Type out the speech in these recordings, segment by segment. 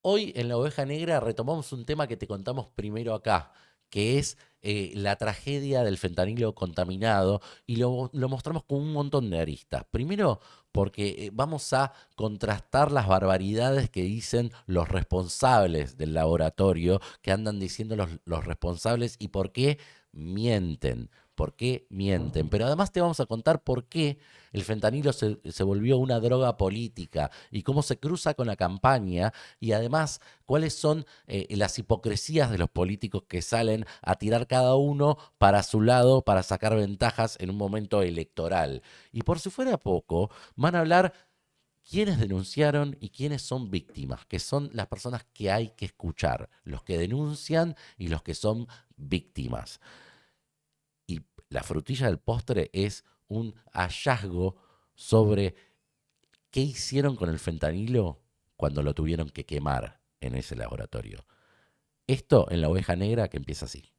Hoy en La Oveja Negra retomamos un tema que te contamos primero acá, que es la tragedia del fentanilo contaminado y lo mostramos con un montón de aristas. Primero, porque vamos a contrastar las barbaridades que dicen los responsables del laboratorio, que andan diciendo los responsables y por qué mienten. ¿Por qué mienten? Pero además te vamos a contar por qué el fentanilo se volvió una droga política y cómo se cruza con la campaña y además cuáles son las hipocresías de los políticos que salen a tirar cada uno para su lado para sacar ventajas en un momento electoral. Y por si fuera poco, van a hablar quiénes denunciaron y quiénes son víctimas, que son las personas que hay que escuchar, los que denuncian y los que son víctimas. Y la frutilla del postre es un hallazgo sobre qué hicieron con el fentanilo cuando lo tuvieron que quemar en ese laboratorio. Esto en La Oveja Negra, que empieza así.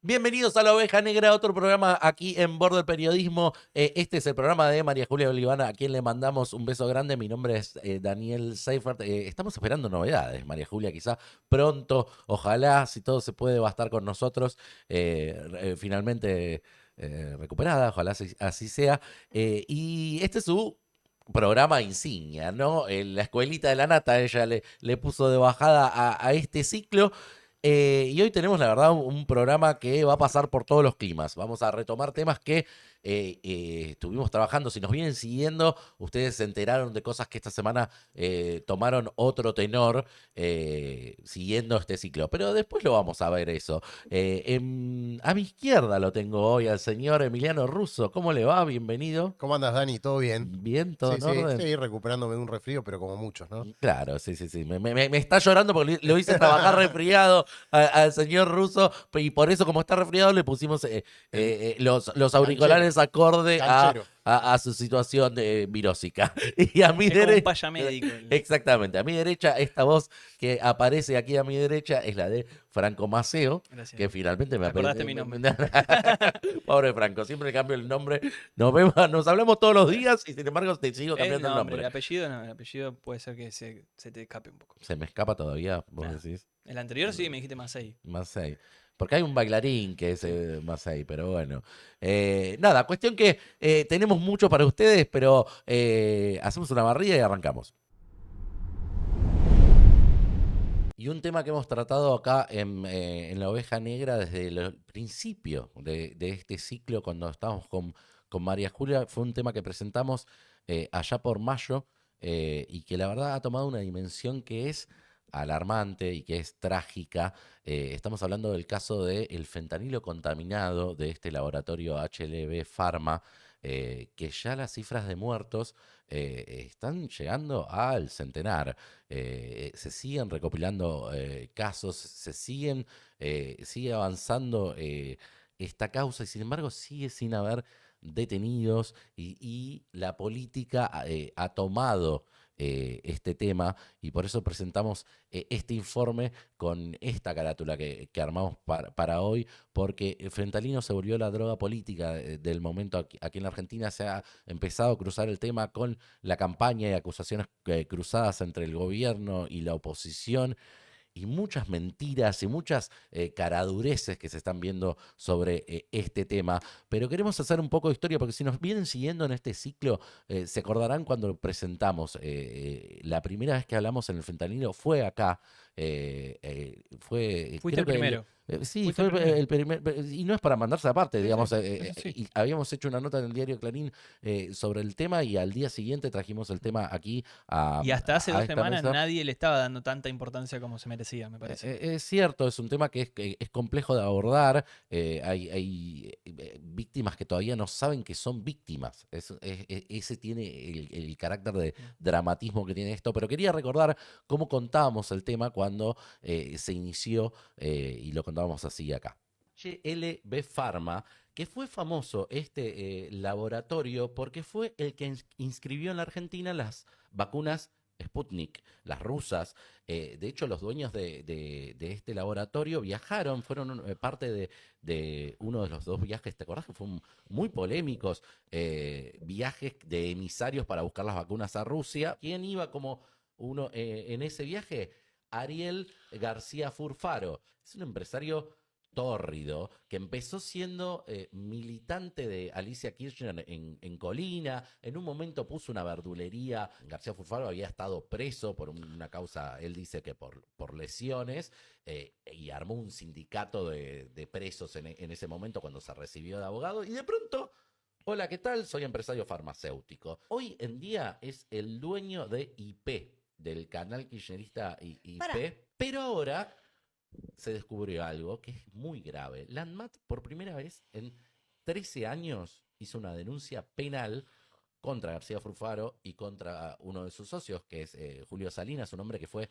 Bienvenidos a La Oveja Negra, otro programa aquí en Borde Periodismo. Este es el programa de María Julia Olivana, a quien le mandamos un beso grande. Mi nombre es Daniel Seifert. Estamos esperando novedades, María Julia, quizá pronto, ojalá, si todo se puede, va a estar con nosotros finalmente recuperada, ojalá así sea. Y este es su programa insignia, ¿no? La escuelita de la nata, ella le puso de bajada a este ciclo. Y hoy tenemos, la verdad, un programa que va a pasar por todos los climas. Vamos a retomar temas que estuvimos trabajando. Si nos vienen siguiendo, ustedes se enteraron de cosas que esta semana tomaron otro tenor siguiendo este ciclo. Pero después lo vamos a ver eso. A mi izquierda lo tengo hoy al señor Emiliano Russo. ¿Cómo le va? Bienvenido. ¿Cómo andas, Dani? ¿Todo bien? Bien, todo Sí, en sí, orden. sí, recuperándome de un resfrío, pero como muchos, ¿no? Claro, sí, sí, sí. Me está llorando porque lo hice trabajar resfriado al señor Russo y por eso, como está resfriado, le pusimos El los canchero, auriculares acorde canchero. a su situación virósica. Y a mi Es como un derecha, payamédico. exactamente, a mi derecha, esta voz que aparece aquí a mi derecha es la de Franco Maceo, Gracias. que finalmente me Acordaste apetece. mi nombre. Pobre Franco, siempre cambio el nombre. Nos hablamos todos los días y sin embargo te sigo cambiando el No, el nombre. apellido no, el apellido puede ser que se te escape un poco. Se me escapa todavía, vos Nah. decís. El anterior sí me dijiste Masei. Masei. Porque hay un bailarín que es Sí. Masei, pero bueno. Nada, cuestión que tenemos mucho para ustedes, pero hacemos una barrida y arrancamos. Y un tema que hemos tratado acá en La Oveja Negra desde el principio de este ciclo, cuando estábamos con María Julia, fue un tema que presentamos allá por mayo y que la verdad ha tomado una dimensión que es alarmante y que es trágica. Estamos hablando del caso del fentanilo contaminado de este laboratorio HLB Pharma, que ya las cifras de muertos están llegando al centenar. Se siguen recopilando casos, sigue avanzando esta causa y sin embargo sigue sin haber detenidos y la política ha tomado este tema y por eso presentamos este informe con esta carátula que armamos para hoy, porque el fentanilo se volvió la droga política del momento aquí en la Argentina. Se ha empezado a cruzar el tema con la campaña y acusaciones cruzadas entre el gobierno y la oposición y muchas mentiras y muchas caradureces que se están viendo sobre este tema. Pero queremos hacer un poco de historia porque si nos vienen siguiendo en este ciclo, se acordarán cuando presentamos la primera vez que hablamos en el fentanilo fue acá. Fue, Fuiste creo el que primero. sí, Fuiste fue el primero. el primer, y no es para mandarse aparte, Sí, sí. digamos, Eso sí. y habíamos hecho una nota en el diario Clarín sobre el tema y al día siguiente trajimos el tema aquí Y hasta hace a 2 esta semanas mesa. nadie le estaba dando tanta importancia como se merecía, me parece. Es cierto, es un tema que es complejo de abordar. Hay víctimas que todavía no saben que son víctimas. Ese tiene el carácter de Mm. dramatismo que tiene esto. Pero quería recordar cómo contábamos el tema cuando se inició, y lo contábamos así acá. HLB Pharma, que fue famoso este laboratorio porque fue el que inscribió en la Argentina las vacunas Sputnik, las rusas. De hecho, los dueños de este laboratorio viajaron, fueron parte de uno de los dos viajes, ¿te acordás que fueron muy polémicos? Viajes de emisarios para buscar las vacunas a Rusia. ¿Quién iba como uno en ese viaje? Ariel García Furfaro. Es un empresario tórrido, que empezó siendo militante de Alicia Kirchner en Colina. En un momento puso una verdulería. García Furfaro había estado preso por una causa, él dice que por lesiones, y armó un sindicato de presos en ese momento cuando se recibió de abogado. Y de pronto, hola, ¿qué tal? Soy empresario farmacéutico. Hoy en día es el dueño de IP, del canal kirchnerista IP, pero ahora se descubrió algo que es muy grave. La ANMAT, por primera vez en 13 años, hizo una denuncia penal contra García Furfaro y contra uno de sus socios, que es Julio Salinas, un hombre que fue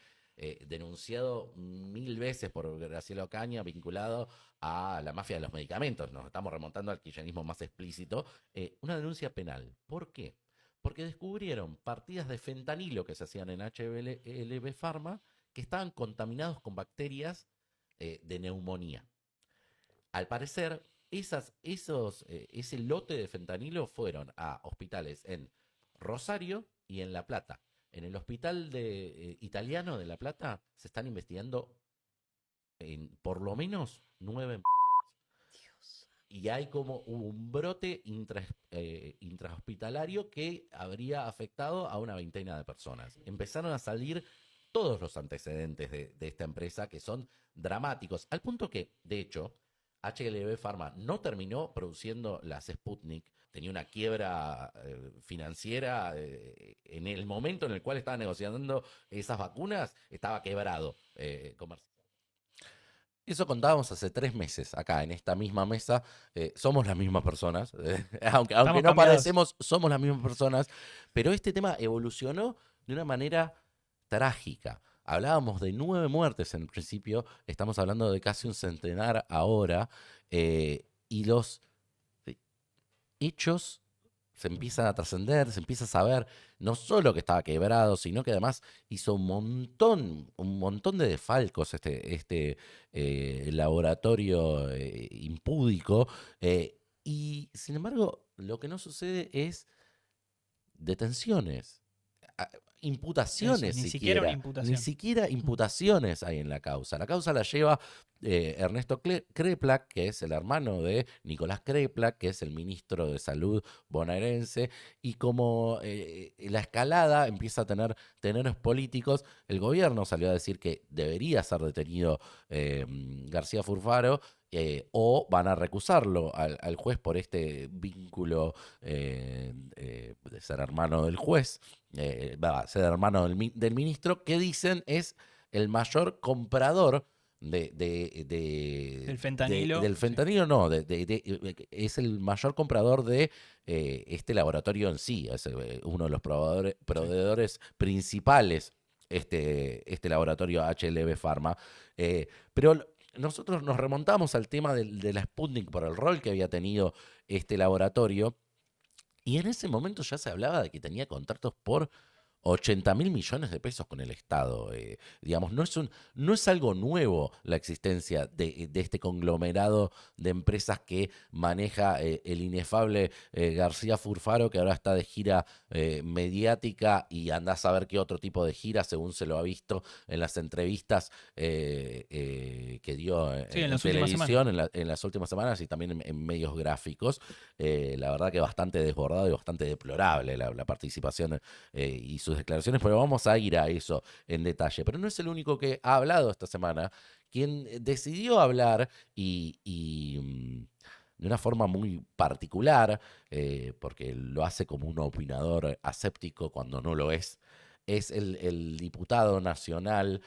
denunciado 1000 veces por Graciela Ocaña, vinculado a la mafia de los medicamentos. Nos estamos remontando al kirchnerismo más explícito. Una denuncia penal. ¿Por qué? Porque descubrieron partidas de fentanilo que se hacían en HLB Pharma que estaban contaminados con bacterias de neumonía. Al parecer, ese lote de fentanilo fueron a hospitales en Rosario y en La Plata. En el hospital italiano de La Plata se están investigando por lo menos 9. Y hay como un brote intrahospitalario que habría afectado a una veintena de personas. Empezaron a salir todos los antecedentes de esta empresa que son dramáticos, al punto que, de hecho, HLB Pharma no terminó produciendo las Sputnik, tenía una quiebra financiera en el momento en el cual estaba negociando esas vacunas, estaba quebrado comercial. Eso contábamos hace 3 meses acá en esta misma mesa. Somos las mismas personas, aunque no cambiados. parecemos, somos las mismas personas, pero este tema evolucionó de una manera trágica. Hablábamos de 9 muertes en principio, estamos hablando de casi un centenar ahora, y los hechos se empiezan a trascender, se empieza a saber no solo que estaba quebrado, sino que además hizo un montón de desfalcos este laboratorio impúdico, y sin embargo lo que no sucede es detenciones. Imputaciones. Eso, ni siquiera una imputación. Ni siquiera imputaciones hay en la causa. La causa la lleva Ernesto Kreplak, que es el hermano de Nicolás Kreplak, que es el ministro de Salud bonaerense, y como la escalada empieza a tener tenores políticos, el gobierno salió a decir que debería ser detenido García Furfaro, o van a recusarlo al juez por este vínculo de ser hermano del juez, ser hermano del ministro, que dicen es el mayor comprador del fentanilo. del fentanilo, sí. No, es el mayor comprador de este laboratorio en sí, es uno de los proveedores principales, este laboratorio HLB Pharma, pero nosotros nos remontamos al tema de la Sputnik por el rol que había tenido este laboratorio, y en ese momento ya se hablaba de que tenía contratos por 80.000 millones de pesos con el Estado. Digamos, no es algo nuevo la existencia de este conglomerado de empresas que maneja el inefable García Furfaro, que ahora está de gira mediática, y andás a ver qué otro tipo de gira, según se lo ha visto en las entrevistas que dio en televisión en las últimas semanas, y también en medios gráficos. La verdad que bastante desbordado y bastante deplorable la participación y sus declaraciones, pero vamos a ir a eso en detalle. Pero no es el único que ha hablado esta semana. Quien decidió hablar y de una forma muy particular, porque lo hace como un opinador aséptico cuando no lo es el diputado nacional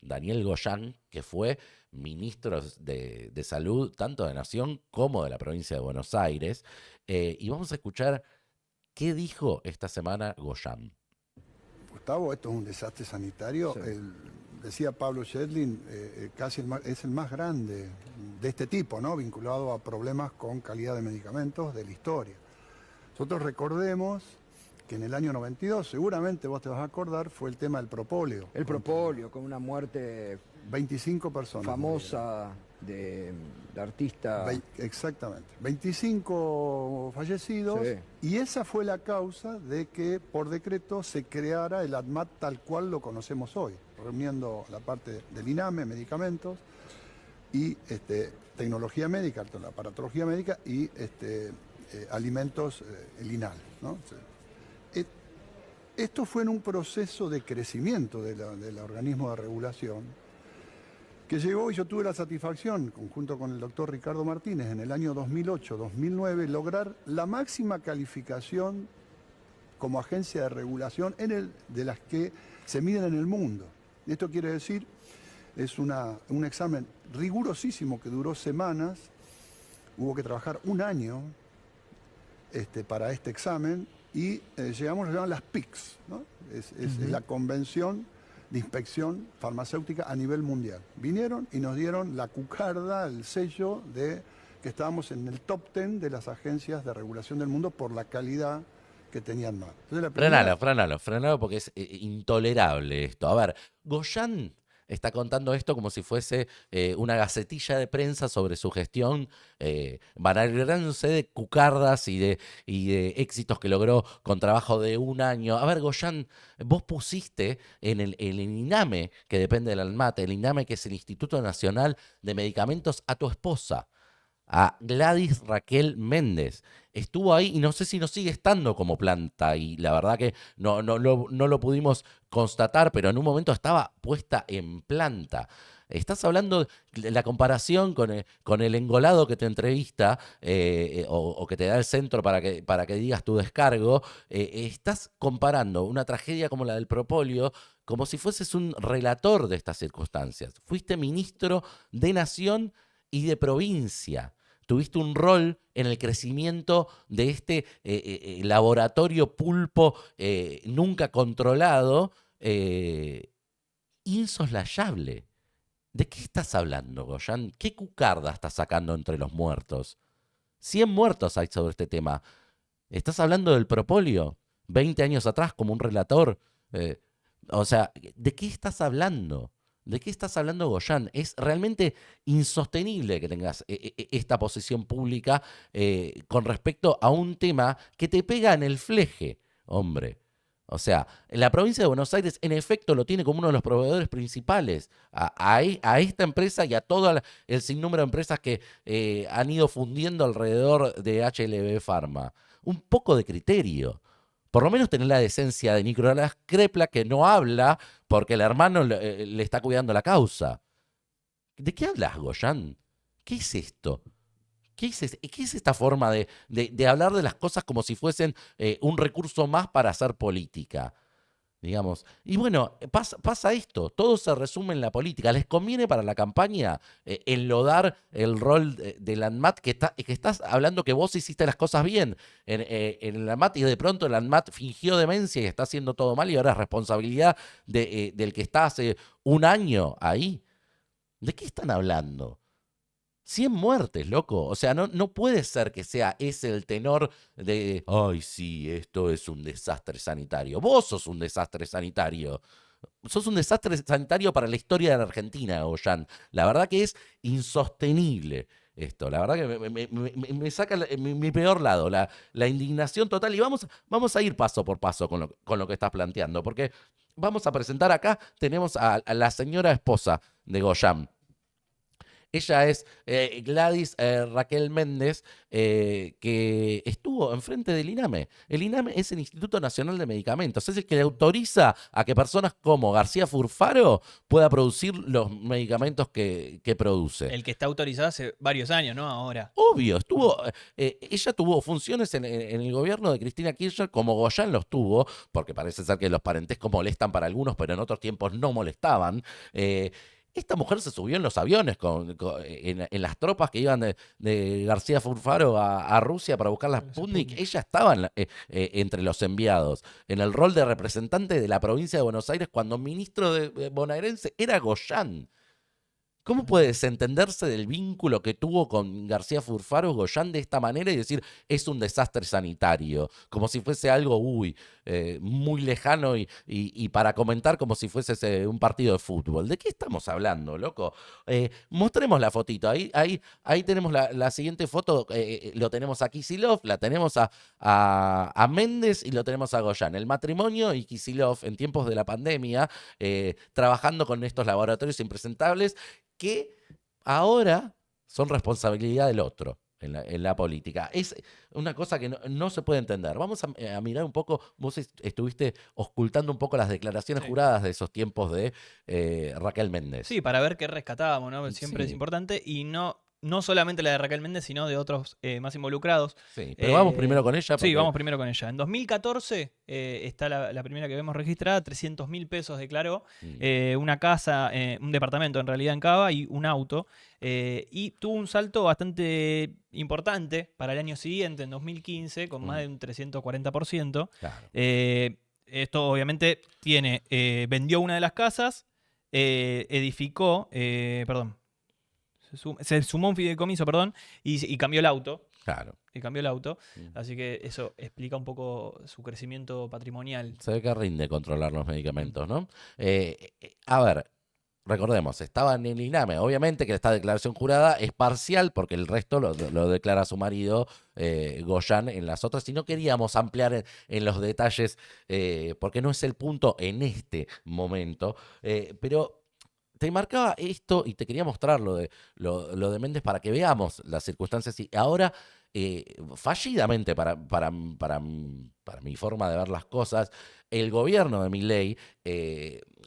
Daniel Goyán, que fue ministro de Salud tanto de Nación como de la provincia de Buenos Aires. Y vamos a escuchar qué dijo esta semana Goyán. Gustavo, esto es un desastre sanitario. Sí. Decía Pablo Schedlin, es el más grande de este tipo, ¿no? Vinculado a problemas con calidad de medicamentos de la historia. Nosotros recordemos que en el año 92, seguramente vos te vas a acordar, fue el tema del propóleo. El propóleo, con una muerte 25 personas. famosa de artista. Exactamente. 25 fallecidos. Sí. Y esa fue la causa de que por decreto se creara el ADMAT tal cual lo conocemos hoy, reuniendo la parte del INAME, medicamentos, y tecnología médica, la aparatología médica y alimentos, el INAL, ¿no? Esto fue en un proceso de crecimiento del organismo de regulación que llegó, y yo tuve la satisfacción, conjunto con el doctor Ricardo Martínez, en el año 2008-2009, lograr la máxima calificación como agencia de regulación de las que se miden en el mundo. Esto quiere decir, es un examen rigurosísimo que duró semanas, hubo que trabajar un año para este examen, y llegamos a llamar las PICS, ¿no? Es la Convención de Inspección Farmacéutica a nivel mundial. Vinieron y nos dieron la cucarda, el sello de que estábamos en el top 10 de las agencias de regulación del mundo por la calidad que tenían más. Entonces, Frenalo, porque es intolerable esto. A ver, Goyan está contando esto como si fuese una gacetilla de prensa sobre su gestión, vanagloriándose de cucardas y de éxitos que logró con trabajo de un año. A ver, Goyan, vos pusiste en el INAME, que depende del ANMAT, el INAME, que es el Instituto Nacional de Medicamentos, a tu esposa, a Gladys Raquel Méndez. Estuvo ahí y no sé si no sigue estando como planta, y la verdad que no lo pudimos constatar, pero en un momento estaba puesta en planta. Estás hablando de la comparación con el engolado que te entrevista o que te da el centro para que digas tu descargo. Estás comparando una tragedia como la del propóleo como si fueses un relator de estas circunstancias. Fuiste ministro de Nación y de provincia. Tuviste un rol en el crecimiento de este laboratorio pulpo nunca controlado, insoslayable. ¿De qué estás hablando, Goyan? ¿Qué cucarda estás sacando entre los muertos? 100 muertos hay sobre este tema. ¿Estás hablando del propóleo? 20 años atrás como un relator. O sea, ¿de qué estás hablando? ¿De qué estás hablando, Goyan? Es realmente insostenible que tengas esta posición pública con respecto a un tema que te pega en el fleje, hombre. O sea, la provincia de Buenos Aires, en efecto, lo tiene como uno de los proveedores principales a esta empresa y a todo el sinnúmero de empresas que han ido fundiendo alrededor de HLB Pharma. Un poco de criterio. Por lo menos tener la decencia de Nicolás Crepla, que no habla porque el hermano le está cuidando la causa. ¿De qué hablas, Goyan? ¿Qué es esto? ¿Qué es esta forma de hablar de las cosas como si fuesen un recurso más para hacer política? Digamos. Y bueno, pasa esto, todo se resume en la política. ¿Les conviene para la campaña enlodar el rol del ANMAT, que estás hablando que vos hiciste las cosas bien en el ANMAT, y de pronto el ANMAT fingió demencia y está haciendo todo mal y ahora es responsabilidad del que está hace un año ahí? ¿De qué están hablando? 100 muertes, loco. O sea, no puede ser que sea ese el tenor de, ay, sí, esto es un desastre sanitario. Vos sos un desastre sanitario. Sos un desastre sanitario para la historia de la Argentina, Goyan. La verdad que es insostenible esto. La verdad que me saca mi peor lado, la indignación total. Y vamos a ir paso por paso con lo que estás planteando, porque vamos a presentar acá, tenemos a la señora esposa de Goyan. Ella es Gladys Raquel Méndez, que estuvo enfrente del INAME. El INAME es el Instituto Nacional de Medicamentos. Es el que le autoriza a que personas como García Furfaro pueda producir los medicamentos que produce. El que está autorizado hace varios años, ¿no? Ahora. Obvio, ella tuvo funciones en el gobierno de Cristina Kirchner, como Goyan los tuvo, porque parece ser que los parentescos molestan para algunos, pero en otros tiempos no molestaban. Esta mujer se subió en los aviones en las tropas que iban de García Furfaro a Rusia para buscar las Sputnik. Ella estaba entre los enviados, en el rol de representante de la provincia de Buenos Aires cuando ministro bonaerense era Goyán. ¿Cómo puede desentenderse del vínculo que tuvo con García Furfaro Goyán de esta manera y decir es un desastre sanitario? Como si fuese algo muy lejano y para comentar como si fuese un partido de fútbol. ¿De qué estamos hablando, loco? Mostremos la fotito. Ahí tenemos la siguiente foto. Lo tenemos a Kicillof, la tenemos a Méndez y lo tenemos a Goyán. El matrimonio y Kicillof en tiempos de la pandemia, trabajando con estos laboratorios impresentables que ahora son responsabilidad del otro en la política. Es una cosa que no se puede entender. Vamos a mirar un poco, vos estuviste ocultando un poco las declaraciones juradas de esos tiempos de Raquel Méndez. Sí, para ver qué rescatábamos, ¿no? Siempre Sí. es importante y no solamente la de Raquel Méndez, sino de otros más involucrados. Sí, pero vamos primero con ella. Sí, vamos primero con ella. En 2014 está la primera que vemos registrada, 300.000 pesos declaró, una casa, un departamento en realidad en Cava y un auto. Y tuvo un salto bastante importante para el año siguiente, en 2015, con más de un 340%. Claro. Esto obviamente vendió una de las casas, edificó, se sumó un fideicomiso, y cambió el auto. Claro. Y cambió el auto. Así que eso explica un poco su crecimiento patrimonial. Se ve que rinde controlar los medicamentos, ¿no? A ver, recordemos, estaba en el INAME. Obviamente que esta declaración jurada es parcial porque el resto lo declara su marido Goyán en las otras. Y no queríamos ampliar en los detalles porque no es el punto en este momento. Pero te marcaba esto y te quería mostrar lo de Méndez para que veamos las circunstancias. Y ahora, fallidamente para mi forma de ver las cosas, el gobierno de Milei,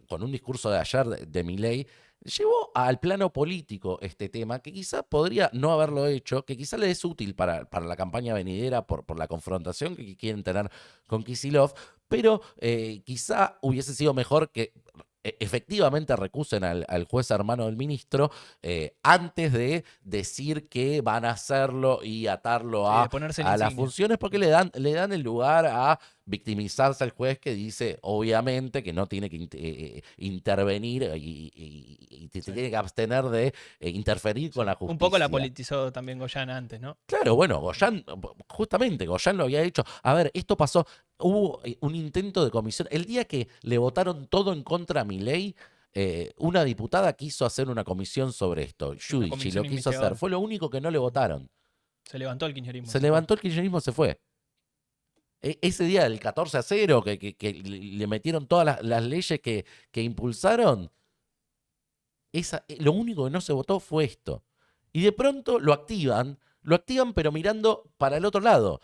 con un discurso de ayer de Milei, llevó al plano político este tema, que quizá podría no haberlo hecho, que quizá le es útil para la campaña venidera por la confrontación que quieren tener con Kicillof, pero quizá hubiese sido mejor que efectivamente recusen al juez hermano del ministro antes de decir que van a hacerlo y atarlo de ponerse la a las insignia. funciones, porque le dan el lugar a victimizarse al juez que dice, obviamente, que no tiene que intervenir y se tiene que abstener de interferir con la justicia. Un poco la politizó también Goyán antes, ¿no? Claro, bueno, Goyán lo había hecho. A ver, esto pasó, hubo un intento de comisión. El día que le votaron todo en contra a Milei, una diputada quiso hacer una comisión sobre esto. Giudici comisión lo quiso hacer. investigadora. Fue lo único que no le votaron. Se levantó el kirchnerismo. Se levantó el kirchnerismo, se fue. Ese día del 14-0, que le metieron todas las leyes que impulsaron, lo único que no se votó fue esto. Y de pronto lo activan pero mirando para el otro lado.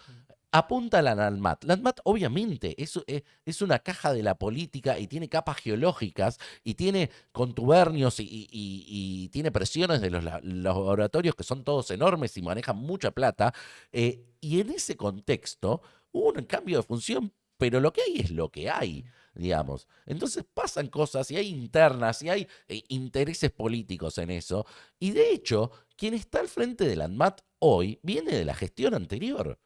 Apuntan a la ANMAT. La ANMAT, obviamente, es una caja de la política y tiene capas geológicas y tiene contubernios y tiene presiones de los laboratorios que son todos enormes y manejan mucha plata. Y en ese contexto hubo un cambio de función, pero lo que hay es lo que hay, digamos. Entonces pasan cosas y hay internas y hay intereses políticos en eso. Y de hecho, quien está al frente de la ANMAT hoy viene de la gestión anterior.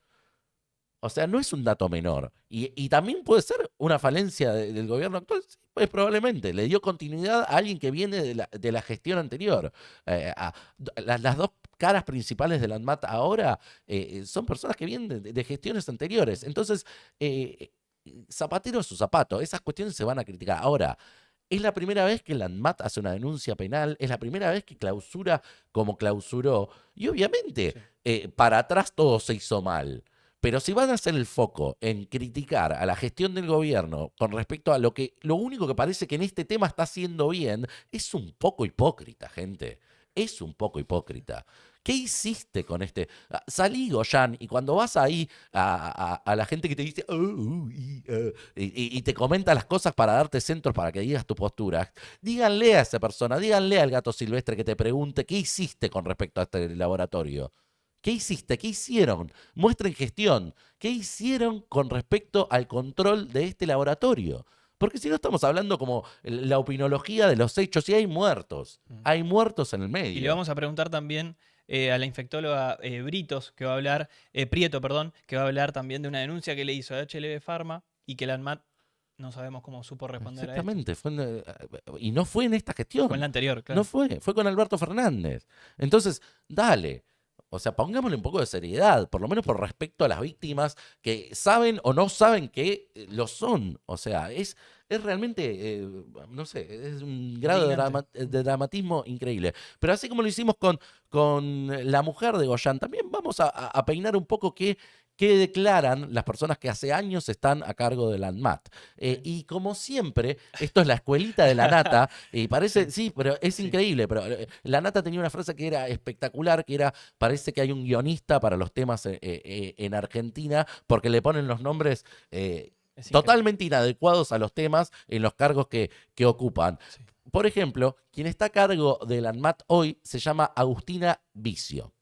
O sea, no es un dato menor. Y también puede ser una falencia del gobierno actual. Sí, pues probablemente. Le dio continuidad a alguien que viene de la gestión anterior. Las dos caras principales de la ANMAT ahora son personas que vienen de gestiones anteriores. Entonces, zapatero a su zapato. Esas cuestiones se van a criticar. Ahora, es la primera vez que la ANMAT hace una denuncia penal. Es la primera vez que clausura como clausuró. Y obviamente, para atrás todo se hizo mal. Pero si van a hacer el foco en criticar a la gestión del gobierno con respecto a lo único que parece que en este tema está haciendo bien, es un poco hipócrita, gente. Es un poco hipócrita. ¿Qué hiciste con este? Salí, Goyán, y cuando vas ahí a la gente que te dice y te comenta las cosas para darte centros para que digas tu postura, díganle a esa persona, díganle al gato silvestre que te pregunte qué hiciste con respecto a este laboratorio. ¿Qué hiciste? ¿Qué hicieron? Muestren gestión. ¿Qué hicieron con respecto al control de este laboratorio? Porque si no estamos hablando como la opinología de los hechos y hay muertos. Hay muertos en el medio. Y le vamos a preguntar también a la infectóloga Prieto, perdón, que va a hablar también de una denuncia que le hizo a HLB Pharma y que la ANMAT no sabemos cómo supo responder a esto. Exactamente. Y no fue en esta gestión. Fue en la anterior, claro. No fue con Alberto Fernández. Entonces, dale. O sea, pongámosle un poco de seriedad, por lo menos por respecto a las víctimas que saben o no saben que lo son. O sea, es realmente, no sé, es un grado de dramatismo increíble. Pero así como lo hicimos con la mujer de Goyan, también vamos a peinar un poco qué declaran las personas que hace años están a cargo de la ANMAT. Y como siempre, esto es la escuelita de la nata, y parece, sí, pero es increíble, pero la nata tenía una frase que era espectacular, que era, parece que hay un guionista para los temas en Argentina, porque le ponen los nombres totalmente inadecuados a los temas en los cargos que ocupan. Sí. Por ejemplo, quien está a cargo de la ANMAT hoy se llama Agustina Vicio.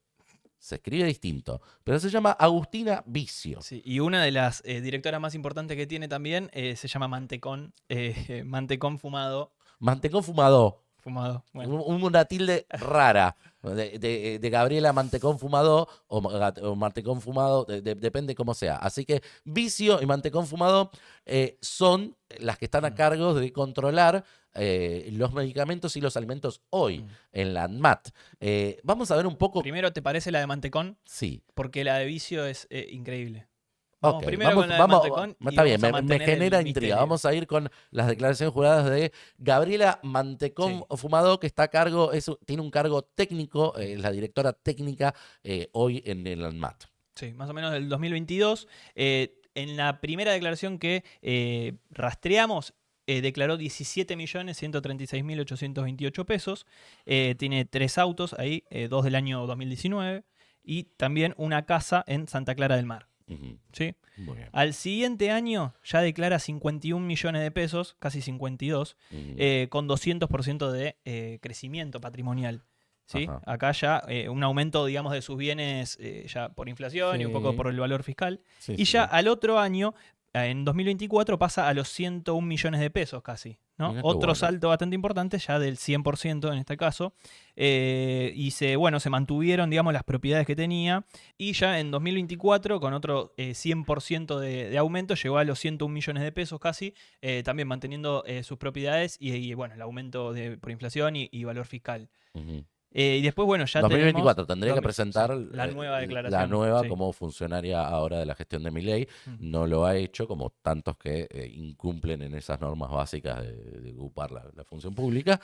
Se escribe distinto, pero se llama Agustina Vicio. Sí, y una de las directoras más importantes que tiene también se llama Mantecón, Mantecón Fumado. Mantecón Fumado. Fumado. Bueno. Una tilde rara de Gabriela Mantecón Fumado o Mantecón Fumado, depende cómo sea. Así que Vicio y Mantecón Fumado son las que están a cargo de controlar los medicamentos y los alimentos hoy en la ANMAT. Vamos a ver un poco... Primero, ¿te parece la de Mantecón? Sí. Porque la de Vicio es increíble. Okay, primero con la de Mantecón está bien, me genera intriga. Vamos a ir con las declaraciones juradas de Gabriela Mantecón Fumado, que está a cargo, tiene un cargo técnico, es la directora técnica hoy en el ANMAT. Sí, más o menos del 2022. En la primera declaración que rastreamos, declaró 17.136.828 pesos. Tiene 3 autos ahí, 2 del año 2019 y también una casa en Santa Clara del Mar. ¿Sí? Al siguiente año ya declara 51 millones de pesos, casi 52, con 200% de crecimiento patrimonial. ¿Sí? Acá ya un aumento, digamos, de sus bienes ya por inflación y un poco por el valor fiscal. Y ya al otro año, en 2024, pasa a los 101 millones de pesos casi, ¿no? Otro salto bastante importante, ya del 100% en este caso. Y se mantuvieron, digamos, las propiedades que tenía. Y ya en 2024, con otro 100% de aumento, llegó a los 101 millones de pesos casi, también manteniendo sus propiedades y el aumento por inflación y valor fiscal. Y después, ya 2024 tendría que presentar la nueva declaración. La nueva como funcionaria ahora de la gestión de Milei. No lo ha hecho, como tantos que incumplen en esas normas básicas de ocupar la función pública.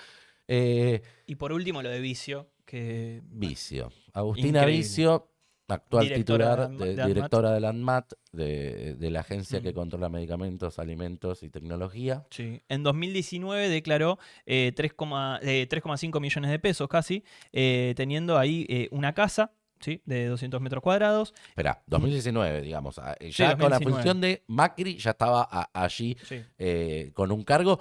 Y por último, lo de Vicio. Vicio. Agustina Vicio, actual titular, directora de la ANMAT, de la agencia que controla medicamentos, alimentos y tecnología. Sí. En 2019 declaró 3,5 millones de pesos casi, teniendo ahí una casa, ¿sí?, de 200 metros cuadrados. Espera, 2019, digamos. Ya 2019. Con la función de Macri ya estaba allí con un cargo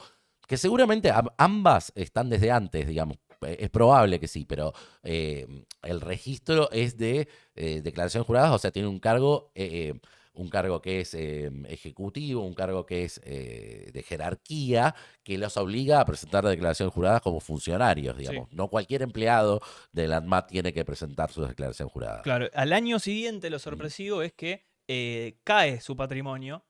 que seguramente ambas están desde antes, digamos. Es probable que sí, pero el registro es de declaraciones juradas, o sea, tiene un cargo que es ejecutivo, un cargo que es de jerarquía, que los obliga a presentar declaraciones juradas como funcionarios, digamos. Sí. No cualquier empleado de la ANMAT tiene que presentar sus declaraciones juradas. Claro, al año siguiente lo sorpresivo es que cae su patrimonio.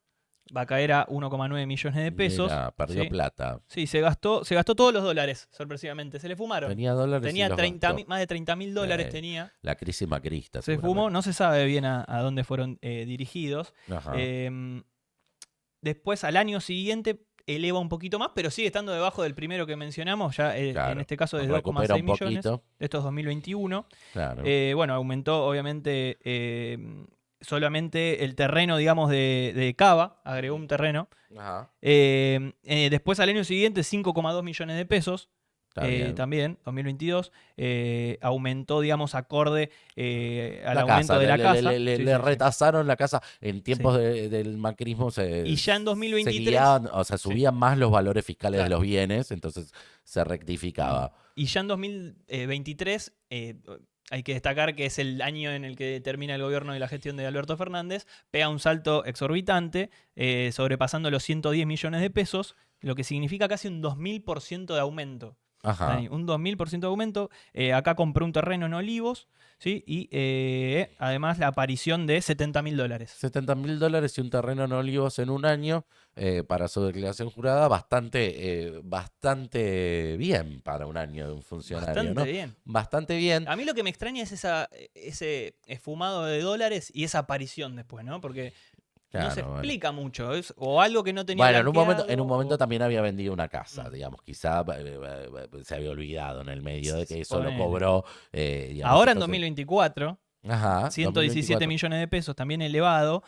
Va a caer a 1,9 millones de pesos. Mira, perdió plata. Sí, se gastó todos los dólares, sorpresivamente. Se le fumaron. Tenía dólares. Tenía más de 30.000 dólares tenía. La crisis macrista. Se fumó, no se sabe bien a dónde fueron dirigidos. Después, al año siguiente, eleva un poquito más, pero sigue estando debajo del primero que mencionamos, ya en este caso de 2,6 millones. Esto es 2021. Claro. Aumentó, obviamente... solamente el terreno, digamos, de Cava, agregó un terreno. Después, al año siguiente, 5,2 millones de pesos. También, 2022. Aumentó, digamos, acorde al aumento de la casa. Le retasaron la casa en tiempos del macrismo. Y ya en 2023... subían más los valores fiscales de los bienes, entonces se rectificaba. Y ya en 2023... hay que destacar que es el año en el que termina el gobierno y la gestión de Alberto Fernández, pega un salto exorbitante, sobrepasando los 110 millones de pesos, lo que significa casi un 2000% de aumento. Ajá. Dani, un 2000% de aumento. Acá compró un terreno en Olivos, ¿sí? Y además la aparición de $70.000. $70.000 y un terreno en Olivos en un año para su declaración jurada, bastante bien para un año de un funcionario, Bastante ¿no? bien. Bastante bien. A mí lo que me extraña es ese esfumado de dólares y esa aparición después, ¿no? Porque no se Claro, bueno. explica mucho. O algo que no tenía Bueno, en un blanqueado, momento o- también había vendido una casa, Mm. digamos, quizá se había olvidado en el medio de que eso lo Ponele. cobró, digamos, Ahora en entonces- 2024, Ajá, 117 2024. millones de pesos, también elevado,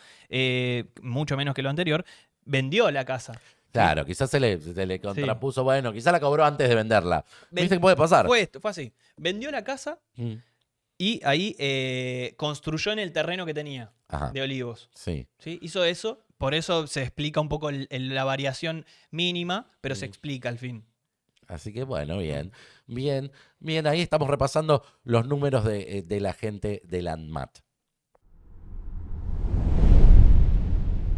mucho menos que lo anterior, vendió la casa. Claro, quizás se le contrapuso, bueno, quizás la cobró antes de venderla. ¿Viste que puede pasar? Fue así. Vendió la casa Mm, y ahí construyó en el terreno que tenía Ajá, de Olivos. sí. ¿Sí? Hizo eso, por eso se explica un poco la variación mínima, pero se Mm. explica al fin. Así que bueno, bien, bien, ahí estamos repasando los números de la gente de Landmat.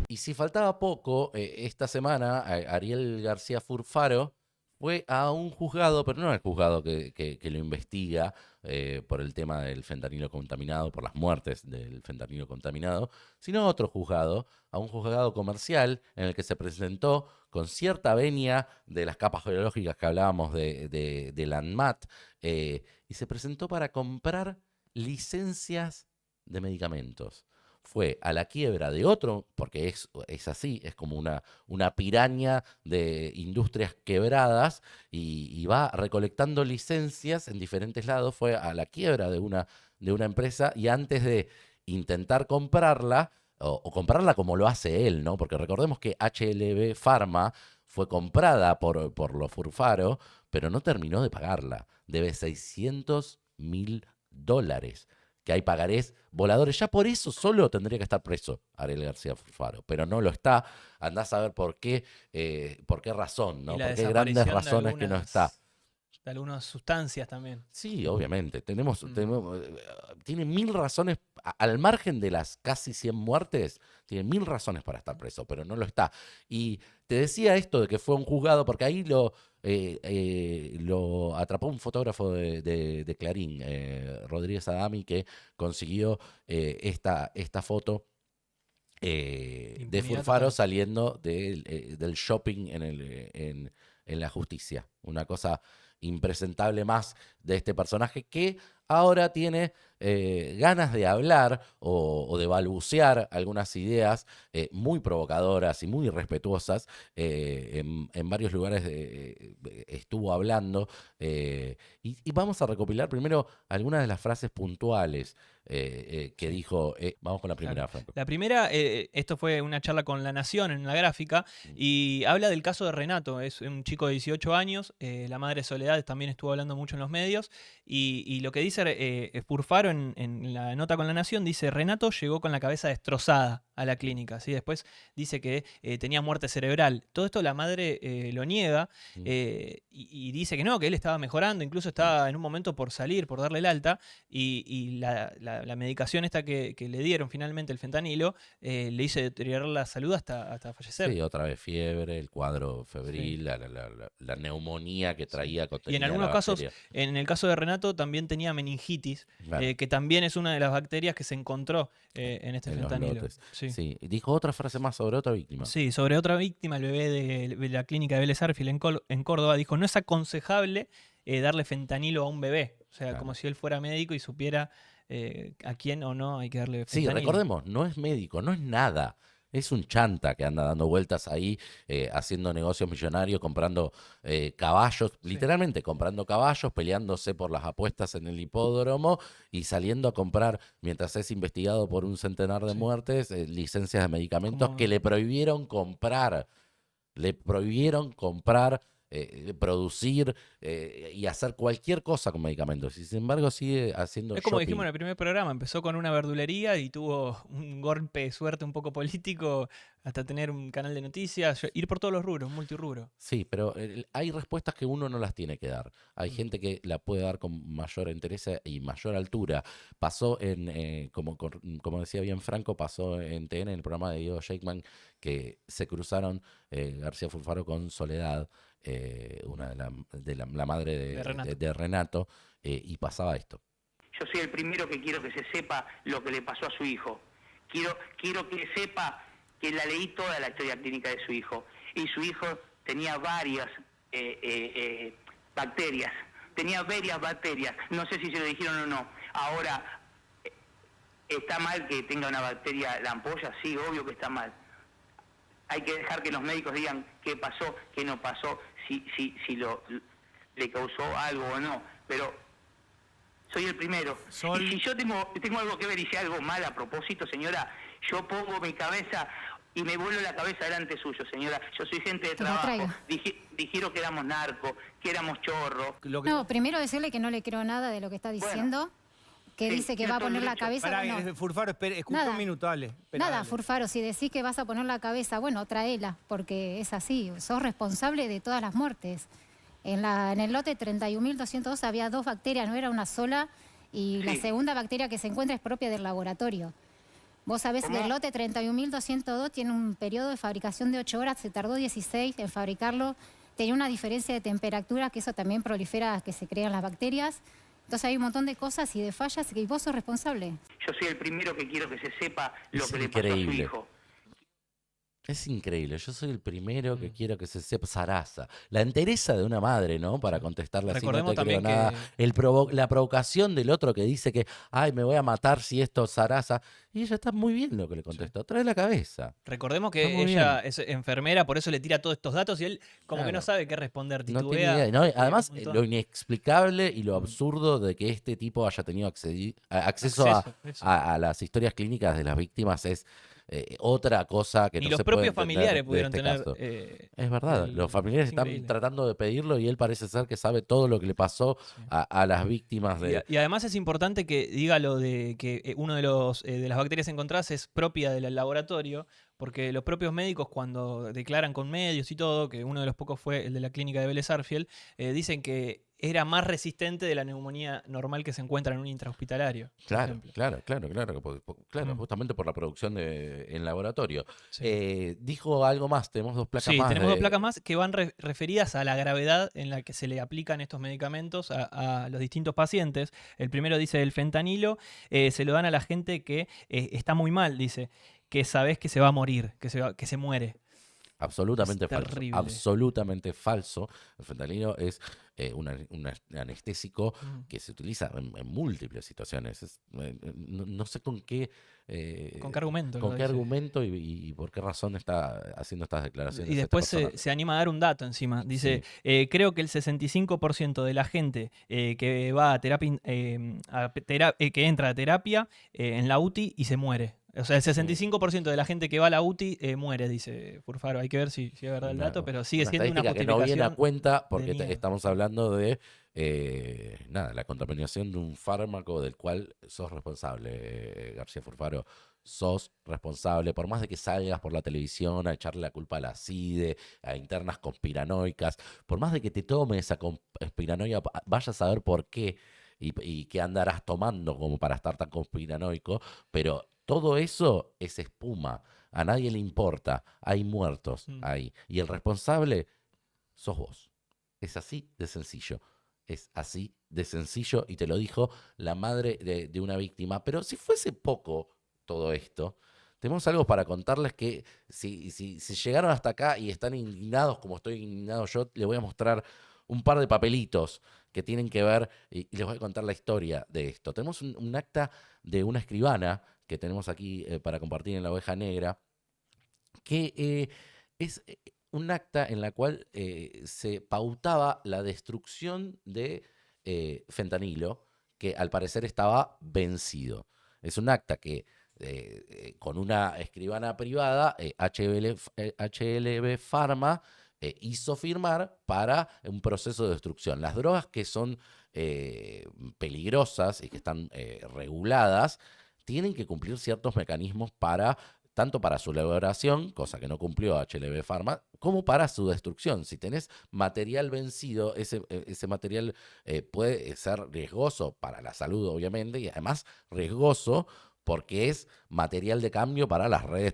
Y si faltaba poco, esta semana Ariel García Furfaro fue a un juzgado, pero no el juzgado que lo investiga por el tema del fentanilo contaminado, por las muertes del fentanilo contaminado, sino otro juzgado, a un juzgado comercial en el que se presentó con cierta venia de las capas geológicas que hablábamos de Landmat, y se presentó para comprar licencias de medicamentos. Fue a la quiebra de otro, porque es así, es como una piraña de industrias quebradas y va recolectando licencias en diferentes lados. Fue a la quiebra de una empresa y antes de intentar comprarla, o comprarla como lo hace él, ¿no? Porque recordemos que HLB Pharma fue comprada por los Furfaro, pero no terminó de pagarla. Debe $600.000. Que hay pagarés voladores. Ya por eso solo tendría que estar preso Ariel García Furfaro, pero no lo está. Andás a ver por qué razón, ¿no? Y la Por qué grandes desaparición de razones que no está. de algunas sustancias también. Sí, obviamente. Tiene 1000 razones, al margen de las casi 100 muertes, tiene 1000 razones para estar preso, pero no lo está. Y te decía esto de que fue un juzgado, porque ahí lo atrapó un fotógrafo de Clarín, Rodríguez Adami, que consiguió esta foto de Impunidad Furfaro total. saliendo del shopping en la justicia. Una cosa impresentable más de este personaje que ahora tiene ganas de hablar o de balbucear algunas ideas muy provocadoras y muy irrespetuosas. En varios lugares estuvo hablando y vamos a recopilar primero algunas de las frases puntuales que dijo. Vamos con la primera, Claro. Franco. La primera, esto fue una charla con La Nación en la gráfica y habla del caso de Renato. Es un chico de 18 años, la madre Soledad también estuvo hablando mucho en los medios y lo que dice Furfaro en la nota con La Nación, dice: Renato llegó con la cabeza destrozada a la clínica, ¿sí? Después dice que tenía muerte cerebral. Todo esto la madre lo niega y dice que no, que él estaba mejorando, incluso estaba en un momento por salir, por darle el alta y la medicación esta que le dieron finalmente, el fentanilo, le hizo deteriorar la salud hasta fallecer. Sí, otra vez fiebre, el cuadro febril, la neumonía que traía Y contenida en algunos la casos, bacteria. en el caso de Renato, también tenía meningitis, Claro. que también es una de las bacterias que se encontró en este En los fentanilo. lotes. Sí. Sí. Y dijo otra frase más sobre otra víctima. Sí, sobre otra víctima, el bebé de la clínica de Vélez Arfiel en Córdoba, dijo: no es aconsejable darle fentanilo a un bebé. O sea, Claro. como si él fuera médico y supiera a quién o no hay que darle Sí, fentanilo. recordemos, no es médico, no es nada. Es un chanta que anda dando vueltas ahí, haciendo negocios millonarios, comprando caballos, literalmente comprando caballos, peleándose por las apuestas en el hipódromo y saliendo a comprar, mientras es investigado por un centenar de Sí. muertes, licencias de medicamentos Como- que le prohibieron comprar. Le prohibieron comprar, producir, y hacer cualquier cosa con medicamentos. Y sin embargo sigue haciendo Es como shopping. dijimos en el primer programa, empezó con una verdulería y tuvo un golpe de suerte un poco político hasta tener un canal de noticias, ir por todos los rubros, multirrubro. Sí, pero hay respuestas que uno no las tiene que dar. Hay gente que la puede dar con mayor interés y mayor altura. Pasó como decía bien Franco, pasó en TN, en el programa de Diego Sheikman, que se cruzaron García Fulfaro con Soledad, una la madre de Renato, y pasaba esto. Yo soy el primero que quiero que se sepa lo que le pasó a su hijo. Quiero que sepa que la leí toda la historia clínica de su hijo. Y su hijo tenía varias bacterias. Tenía varias bacterias. No sé si se lo dijeron o no. Ahora, ¿está mal que tenga una bacteria la ampolla? Sí, obvio que está mal. Hay que dejar que los médicos digan qué pasó, qué no pasó, si le causó algo o no. Pero soy el primero. Y si yo tengo algo que ver y hice algo mal a propósito, señora, yo pongo mi cabeza y me vuelo la cabeza delante suyo, señora. Yo soy gente de trabajo. Dijeron que éramos narcos, que éramos chorros. No, primero decirle que no le creo nada de lo que está diciendo. Que sí, dice que va a poner la cabeza. Pará, Fulfaro, escucha un minuto, dale. Nada, dale. Fulfaro, si decís que vas a poner la cabeza, bueno, tráela, porque es así. Sos responsable de todas las muertes. En el lote 31.202 había 2 bacterias, no era una sola. Y la segunda bacteria que se encuentra es propia del laboratorio. Vos sabés que el lote 31.202 tiene un periodo de fabricación de 8 horas, se tardó 16 en fabricarlo. Tenía una diferencia de temperatura, que eso también prolifera que se crean las bacterias. Entonces hay un montón de cosas y de fallas y vos sos responsable. Yo soy el primero que quiero que se sepa lo que le pasó a su hijo. Es increíble. Yo soy el primero que quiero que se sepa. Sarasa. La entereza de una madre, ¿no? Para contestarle así, no te creo nada. La provocación del otro que dice que, ay, me voy a matar si esto Sarasa. Y ella está muy bien lo que le contestó. Trae la cabeza. Recordemos que ella es enfermera, por eso le tira todos estos datos y él como que no sabe qué responder. No tiene idea. No, además, lo inexplicable y lo absurdo de que este tipo haya tenido acceso a las historias clínicas de las víctimas es otra cosa que ni no los se puede propios familiares de pudieron este tener. caso. Es verdad, los familiares están increíble. tratando de pedirlo y él parece ser que sabe todo lo que le pasó a las víctimas de... Y además es importante que diga lo de que uno de las bacterias encontradas es propia del laboratorio, porque los propios médicos cuando declaran con medios y todo, que uno de los pocos fue el de la clínica de Vélez Sarsfield, dicen que era más resistente de la neumonía normal que se encuentra en un intrahospitalario. Claro, justamente por la producción en laboratorio. Sí. Dijo algo más, tenemos 2 placas más. Sí, tenemos 2 placas más que van referidas a la gravedad en la que se le aplican estos medicamentos a los distintos pacientes. El primero dice el fentanilo, se lo dan a la gente que está muy mal, dice, que sabés que se va a morir, que se muere. Absolutamente Es falso. terrible. Absolutamente falso. El fentanilo es un anestésico que se utiliza en múltiples situaciones. No sé con qué... ¿Con qué argumento? ¿Con qué argumento y por qué razón está haciendo estas declaraciones? Y después se anima a dar un dato encima. Dice, creo que el 65% de la gente que va a terapia, que entra a terapia en la UTI y se muere. O sea, el 65% de la gente que va a la UTI muere, dice Fulfaro. Hay que ver si es verdad el dato, pero sigue siendo una justificación. Que no viene a cuenta porque de estamos hablando de la contaminación de un fármaco del cual sos responsable, García Fulfaro. Sos responsable, por más de que salgas por la televisión a echarle la culpa a la CIDE, a internas conspiranoicas, por más de que te tome esa conspiranoia, vayas a saber por qué y qué andarás tomando como para estar tan conspiranoico, pero todo eso es espuma, a nadie le importa, hay muertos ahí, y el responsable sos vos. Es así de sencillo. Es así de sencillo y te lo dijo la madre de una víctima. Pero si fuese poco todo esto, tenemos algo para contarles que si llegaron hasta acá y están indignados como estoy indignado yo, les voy a mostrar un par de papelitos que tienen que ver y les voy a contar la historia de esto. Tenemos un acta de una escribana que tenemos aquí para compartir en La Oveja Negra, que es un acta en la cual se pautaba la destrucción de fentanilo, que al parecer estaba vencido. Es un acta que con una escribana privada, HLB Pharma, hizo firmar para un proceso de destrucción. Las drogas que son peligrosas y que están reguladas tienen que cumplir ciertos mecanismos tanto para su elaboración, cosa que no cumplió HLB Pharma, como para su destrucción. Si tenés material vencido, ese material puede ser riesgoso para la salud, obviamente, y además riesgoso porque es material de cambio para las redes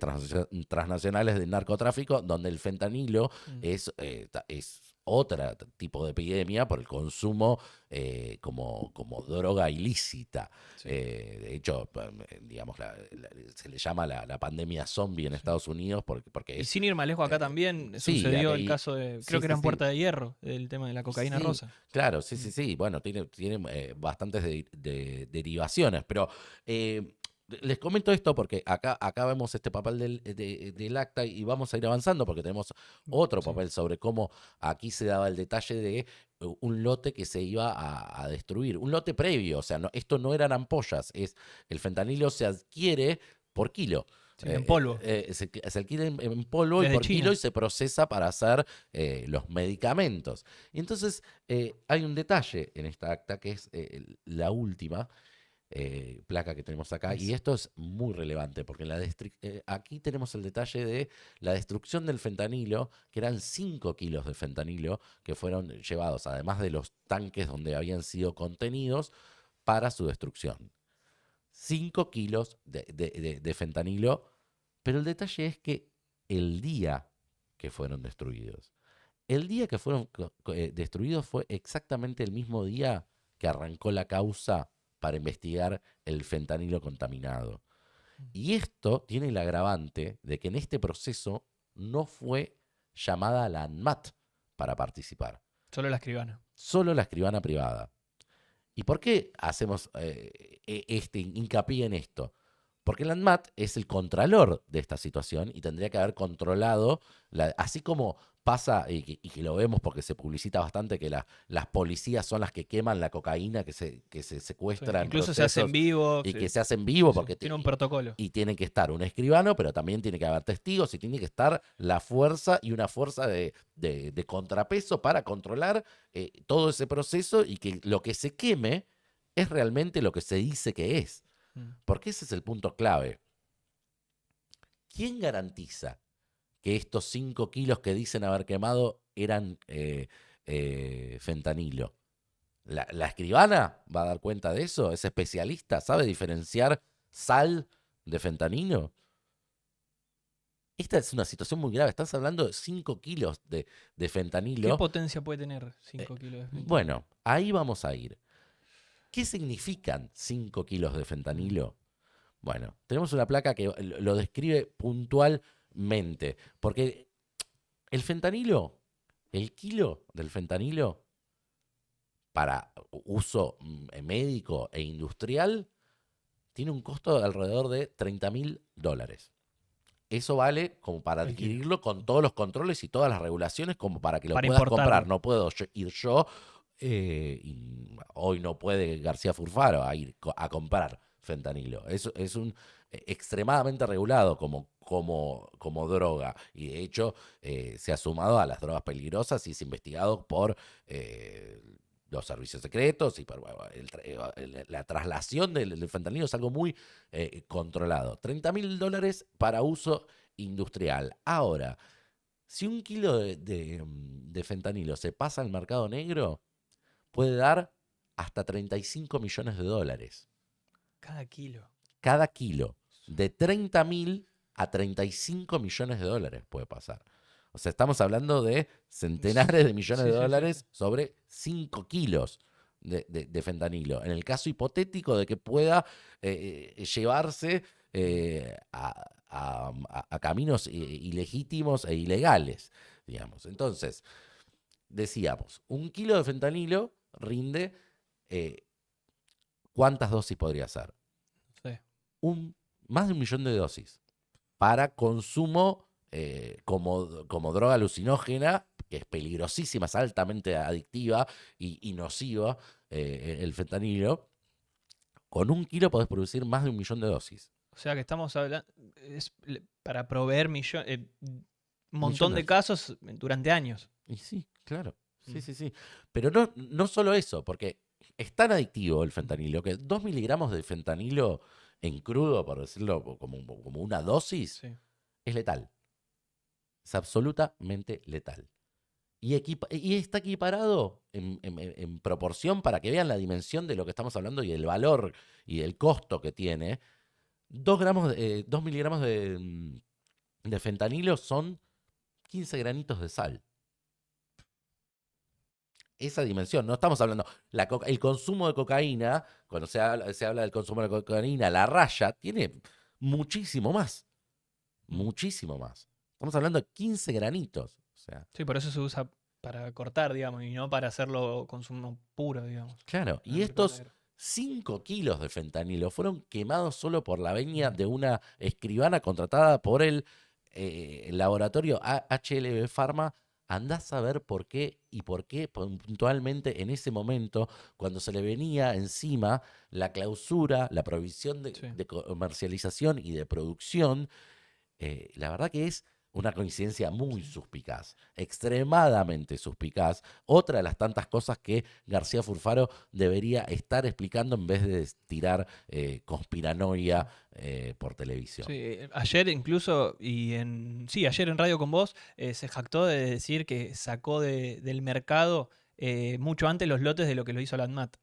transnacionales del narcotráfico, donde el fentanilo es otro tipo de epidemia por el consumo como droga ilícita. Sí. De hecho, digamos, se le llama la pandemia zombie en Estados Unidos porque Y sin ir más lejos, acá también sí, sucedió acá el caso de, sí, creo que era en sí. Puerta de Hierro, el tema de la cocaína Sí, rosa. claro, sí. Bueno, tiene bastantes derivaciones, pero les comento esto porque acá vemos este papel del acta y vamos a ir avanzando porque tenemos otro papel sobre cómo aquí se daba el detalle de un lote que se iba a destruir, un lote previo, o sea, esto no eran ampollas, el fentanilo se adquiere por kilo. Sí, en polvo. Se adquiere en polvo Desde y por China. kilo y se procesa para hacer los medicamentos. Y entonces hay un detalle en esta acta que es la última placa que tenemos acá, y esto es muy relevante porque aquí tenemos el detalle de la destrucción del fentanilo, que eran 5 kilos de fentanilo que fueron llevados, además de los tanques donde habían sido contenidos, para su destrucción. 5 kilos de fentanilo, pero el detalle es que el día que fueron destruidos, destruidos fue exactamente el mismo día que arrancó la causa para investigar el fentanilo contaminado. Y esto tiene el agravante de que en este proceso no fue llamada a la ANMAT para participar. Solo la escribana. Solo la escribana privada. ¿Y por qué hacemos hincapié en esto? Porque el ANMAT es el contralor de esta situación y tendría que haber controlado, así como pasa, y que lo vemos porque se publicita bastante, que las policías son las que queman la cocaína que se secuestra. Sí, incluso se hace en vivo. Y Sí. que se hace en vivo Sí, porque tiene un protocolo. y tiene que estar un escribano, pero también tiene que haber testigos y tiene que estar la fuerza y una fuerza de contrapeso para controlar todo ese proceso y que lo que se queme es realmente lo que se dice que es. Porque ese es el punto clave. ¿Quién garantiza que estos 5 kilos que dicen haber quemado eran fentanilo? ¿La escribana va a dar cuenta de eso? ¿Es especialista? ¿Sabe diferenciar sal de fentanilo? Esta es una situación muy grave. Estás hablando de 5 kilos de fentanilo. ¿Qué potencia puede tener 5 kilos de fentanilo? Bueno, ahí vamos a ir. ¿Qué significan 5 kilos de fentanilo? Bueno, tenemos una placa que lo describe puntualmente, porque el fentanilo, el kilo del fentanilo para uso médico e industrial tiene un costo de alrededor de $30.000. Eso vale como para adquirirlo con todos los controles y todas las regulaciones como para que lo puedas comprar. No puedo ir yo, y hoy no puede García Furfaro a ir a comprar fentanilo. Es un extremadamente regulado como droga, y de hecho se ha sumado a las drogas peligrosas y es investigado por los servicios secretos y por la traslación del fentanilo es algo muy controlado. $30.000 para uso industrial. Ahora, si un kilo de fentanilo se pasa al mercado negro, puede dar hasta $35 millones. Cada kilo. Cada kilo. De 30.000 a $35 millones puede pasar. O sea, estamos hablando de centenares de millones de dólares sobre 5 kilos de fentanilo. En el caso hipotético de que pueda llevarse a caminos ilegítimos e ilegales, digamos. Entonces, decíamos, 1 kilo de fentanilo rinde, ¿cuántas dosis podría ser? Sí. Más de 1 millón de dosis para consumo como droga alucinógena, que es peligrosísima, es altamente adictiva y nociva, el fentanilo. Con 1 kilo podés producir más de 1 millón de dosis. O sea que estamos hablando, para proveer un montón de Millones. casos durante años. Y sí, claro. Sí, Mm. sí. Pero no solo eso, porque es tan adictivo el fentanilo que 2 miligramos de fentanilo en crudo, por decirlo como una dosis, Sí. es letal. Es absolutamente letal. Y está equiparado en proporción para que vean la dimensión de lo que estamos hablando y el valor y el costo que tiene. 2 miligramos de fentanilo son 15 granitos de sal. Esa dimensión, no estamos hablando. El consumo de cocaína, cuando se habla del consumo de cocaína, la raya tiene muchísimo más. Muchísimo más. Estamos hablando de 15 granitos. O sea, Sí, por eso se usa para cortar, digamos, y no para hacerlo consumo puro, digamos. claro. en Y el mercado estos negro. 5 kilos de fentanilo fueron quemados solo por la venia de una escribana contratada por el laboratorio HLB Pharma. Andás a ver por qué y por qué puntualmente en ese momento, cuando se le venía encima la clausura, la prohibición Sí. de comercialización y de producción. La verdad que es una coincidencia muy suspicaz, extremadamente suspicaz. Otra de las tantas cosas que García Furfaro debería estar explicando en vez de tirar conspiranoia por televisión. Sí, ayer incluso, ayer en Radio con Vos, se jactó de decir que sacó del mercado mucho antes los lotes de lo que lo hizo la ANMAT.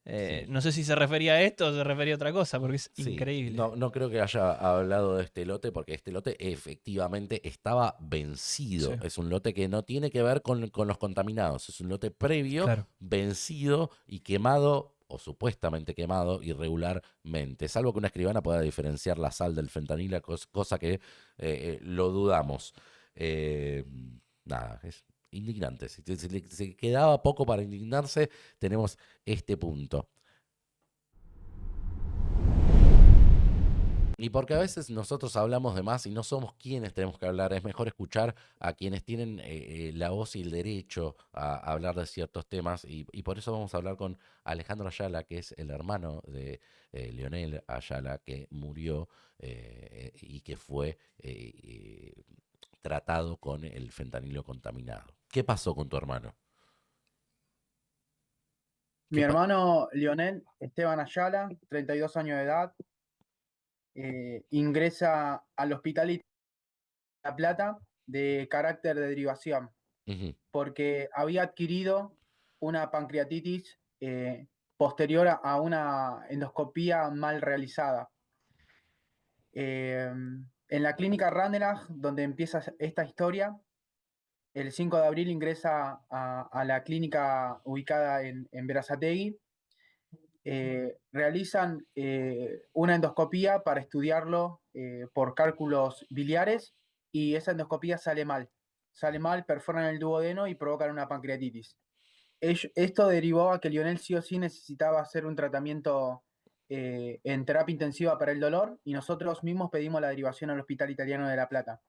Sí. No sé si se refería a esto o se refería a otra cosa, porque es Sí, increíble. no creo que haya hablado de este lote porque este lote efectivamente estaba vencido. Sí. Es un lote que no tiene que ver con los contaminados. Es un lote previo, Claro. vencido y quemado o supuestamente quemado irregularmente. Salvo que una escribana pueda diferenciar la sal del fentanilo, cosa que lo dudamos. Eh, Nada, es indignante. Si se quedaba poco para indignarse, tenemos este punto. Y porque a veces nosotros hablamos de más y no somos quienes tenemos que hablar, es mejor escuchar a quienes tienen la voz y el derecho a hablar de ciertos temas y por eso vamos a hablar con Alejandro Ayala, que es el hermano de Leonel Ayala, que murió y que fue tratado con el fentanilo contaminado. ¿Qué pasó con tu hermano? Mi hermano Lionel Esteban Ayala, 32 años de edad, ingresa al hospital de La Plata de carácter de derivación, Ujú. porque había adquirido una pancreatitis posterior a una endoscopía mal realizada. En la clínica Ranelagh, donde empieza esta historia, el 5 de abril ingresa a la clínica ubicada en Berazategui. Realizan una endoscopía para estudiarlo por cálculos biliares y esa endoscopía sale mal. Sale mal, perforan el duodeno y provocan una pancreatitis. Esto derivó a que Lionel sí o sí necesitaba hacer un tratamiento en terapia intensiva para el dolor y nosotros mismos pedimos la derivación al Hospital Italiano de La Plata.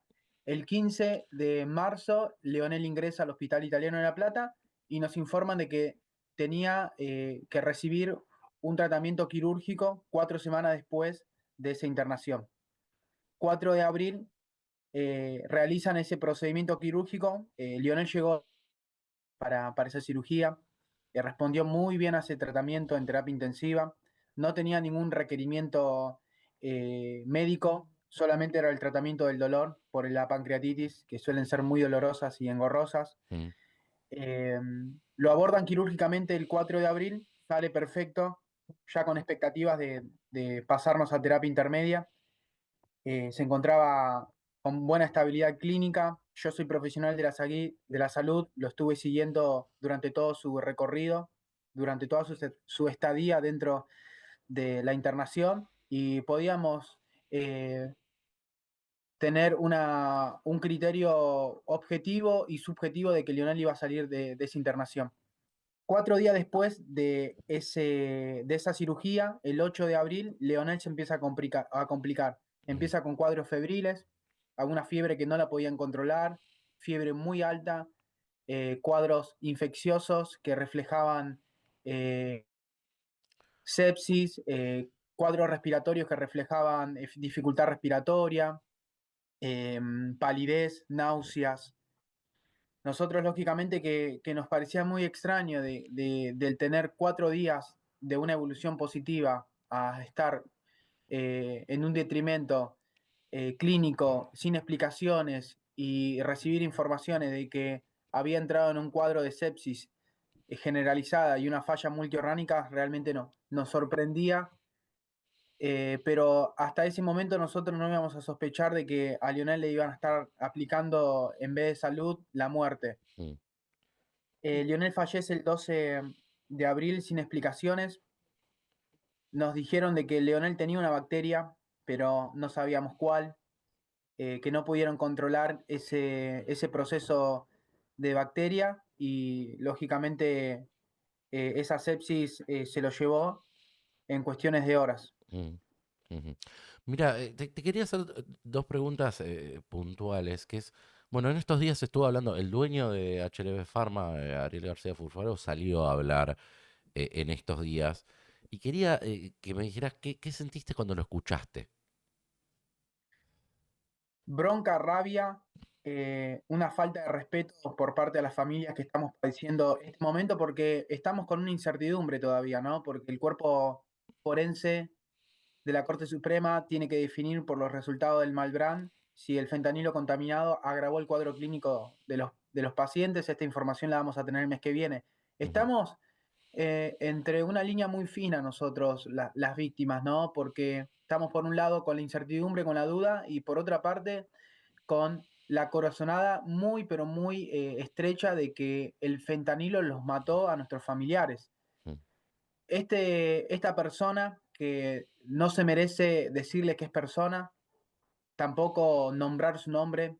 El 15 de marzo, Lionel ingresa al Hospital Italiano de La Plata y nos informan de que tenía que recibir un tratamiento quirúrgico 4 semanas después de esa internación. 4 de abril realizan ese procedimiento quirúrgico. Lionel llegó para esa cirugía, respondió muy bien a ese tratamiento en terapia intensiva, no tenía ningún requerimiento médico, solamente era el tratamiento del dolor por la pancreatitis, que suelen ser muy dolorosas y engorrosas. Mm. Lo abordan quirúrgicamente el 4 de abril, sale perfecto, ya con expectativas de pasarnos a terapia intermedia. Se encontraba con buena estabilidad clínica. Yo soy profesional de la salud, lo estuve siguiendo durante todo su recorrido, durante toda su estadía dentro de la internación y podíamos tener un criterio objetivo y subjetivo de que Lionel iba a salir de esa internación. 4 días después de esa cirugía, el 8 de abril, Leonel se empieza a complicar. Empieza con cuadros febriles, alguna fiebre que no la podían controlar, fiebre muy alta, cuadros infecciosos que reflejaban sepsis, cuadros respiratorios que reflejaban dificultad respiratoria. palidez, náuseas. Nosotros, lógicamente, que nos parecía muy extraño del tener 4 días de una evolución positiva a estar en un detrimento clínico sin explicaciones y recibir informaciones de que había entrado en un cuadro de sepsis generalizada y una falla multiorgánica, realmente no. Nos sorprendía, pero hasta ese momento nosotros no íbamos a sospechar de que a Lionel le iban a estar aplicando, en vez de salud, la muerte. Mm. Lionel fallece el 12 de abril sin explicaciones. Nos dijeron de que Lionel tenía una bacteria, pero no sabíamos cuál, que no pudieron controlar ese proceso de bacteria y lógicamente esa sepsis se lo llevó en cuestiones de horas. Mm, ujú. Mira, te quería hacer dos preguntas puntuales, que es, bueno, en estos días estuvo hablando, el dueño de HLB Pharma, Ariel García Furfaro, salió a hablar en estos días y quería que me dijeras qué sentiste cuando lo escuchaste. Bronca, rabia, una falta de respeto por parte de las familias que estamos padeciendo este momento porque estamos con una incertidumbre todavía, ¿no? Porque el cuerpo forense de la Corte Suprema tiene que definir por los resultados del Malbrán si el fentanilo contaminado agravó el cuadro clínico de los pacientes. Esta información la vamos a tener el mes que viene. Estamos entre una línea muy fina nosotros, las víctimas, ¿no? Porque estamos por un lado con la incertidumbre, con la duda, y por otra parte con la corazonada muy, pero muy estrecha de que el fentanilo los mató a nuestros familiares. Mm. Esta persona que no se merece decirle que es persona, tampoco nombrar su nombre,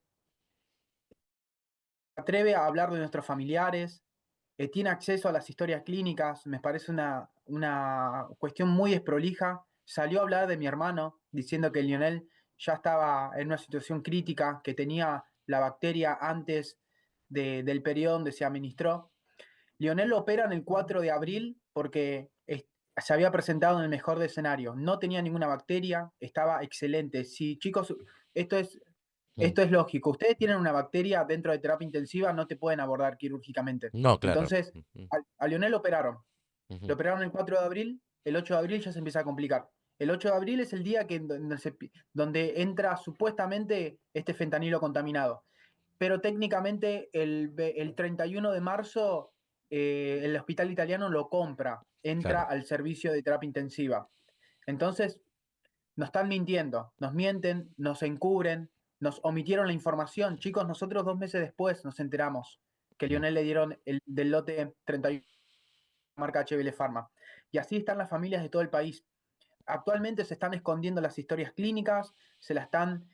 atreve a hablar de nuestros familiares, tiene acceso a las historias clínicas, me parece una cuestión muy desprolija. Salió a hablar de mi hermano, diciendo que Lionel ya estaba en una situación crítica, que tenía la bacteria antes del periodo donde se administró. Lionel lo operan el 4 de abril porque se había presentado en el mejor de escenarios. No tenía ninguna bacteria, estaba excelente. Sí, chicos, esto es, Mm. esto es lógico. Ustedes tienen una bacteria dentro de terapia intensiva, no te pueden abordar quirúrgicamente. No, claro. Entonces, a Lionel lo operaron. Ujú. Lo operaron el 4 de abril, el 8 de abril ya se empieza a complicar. El 8 de abril es el día donde entra supuestamente este fentanilo contaminado. Pero técnicamente el 31 de marzo el hospital italiano lo compra, entra Claro. al servicio de terapia intensiva. Entonces, nos están mintiendo, nos mienten, nos encubren, nos omitieron la información. Chicos, nosotros 2 meses después nos enteramos que a Mm. Lionel le dieron del lote 31 marca HBL Pharma. Y así están las familias de todo el país. Actualmente se están escondiendo las historias clínicas, se las están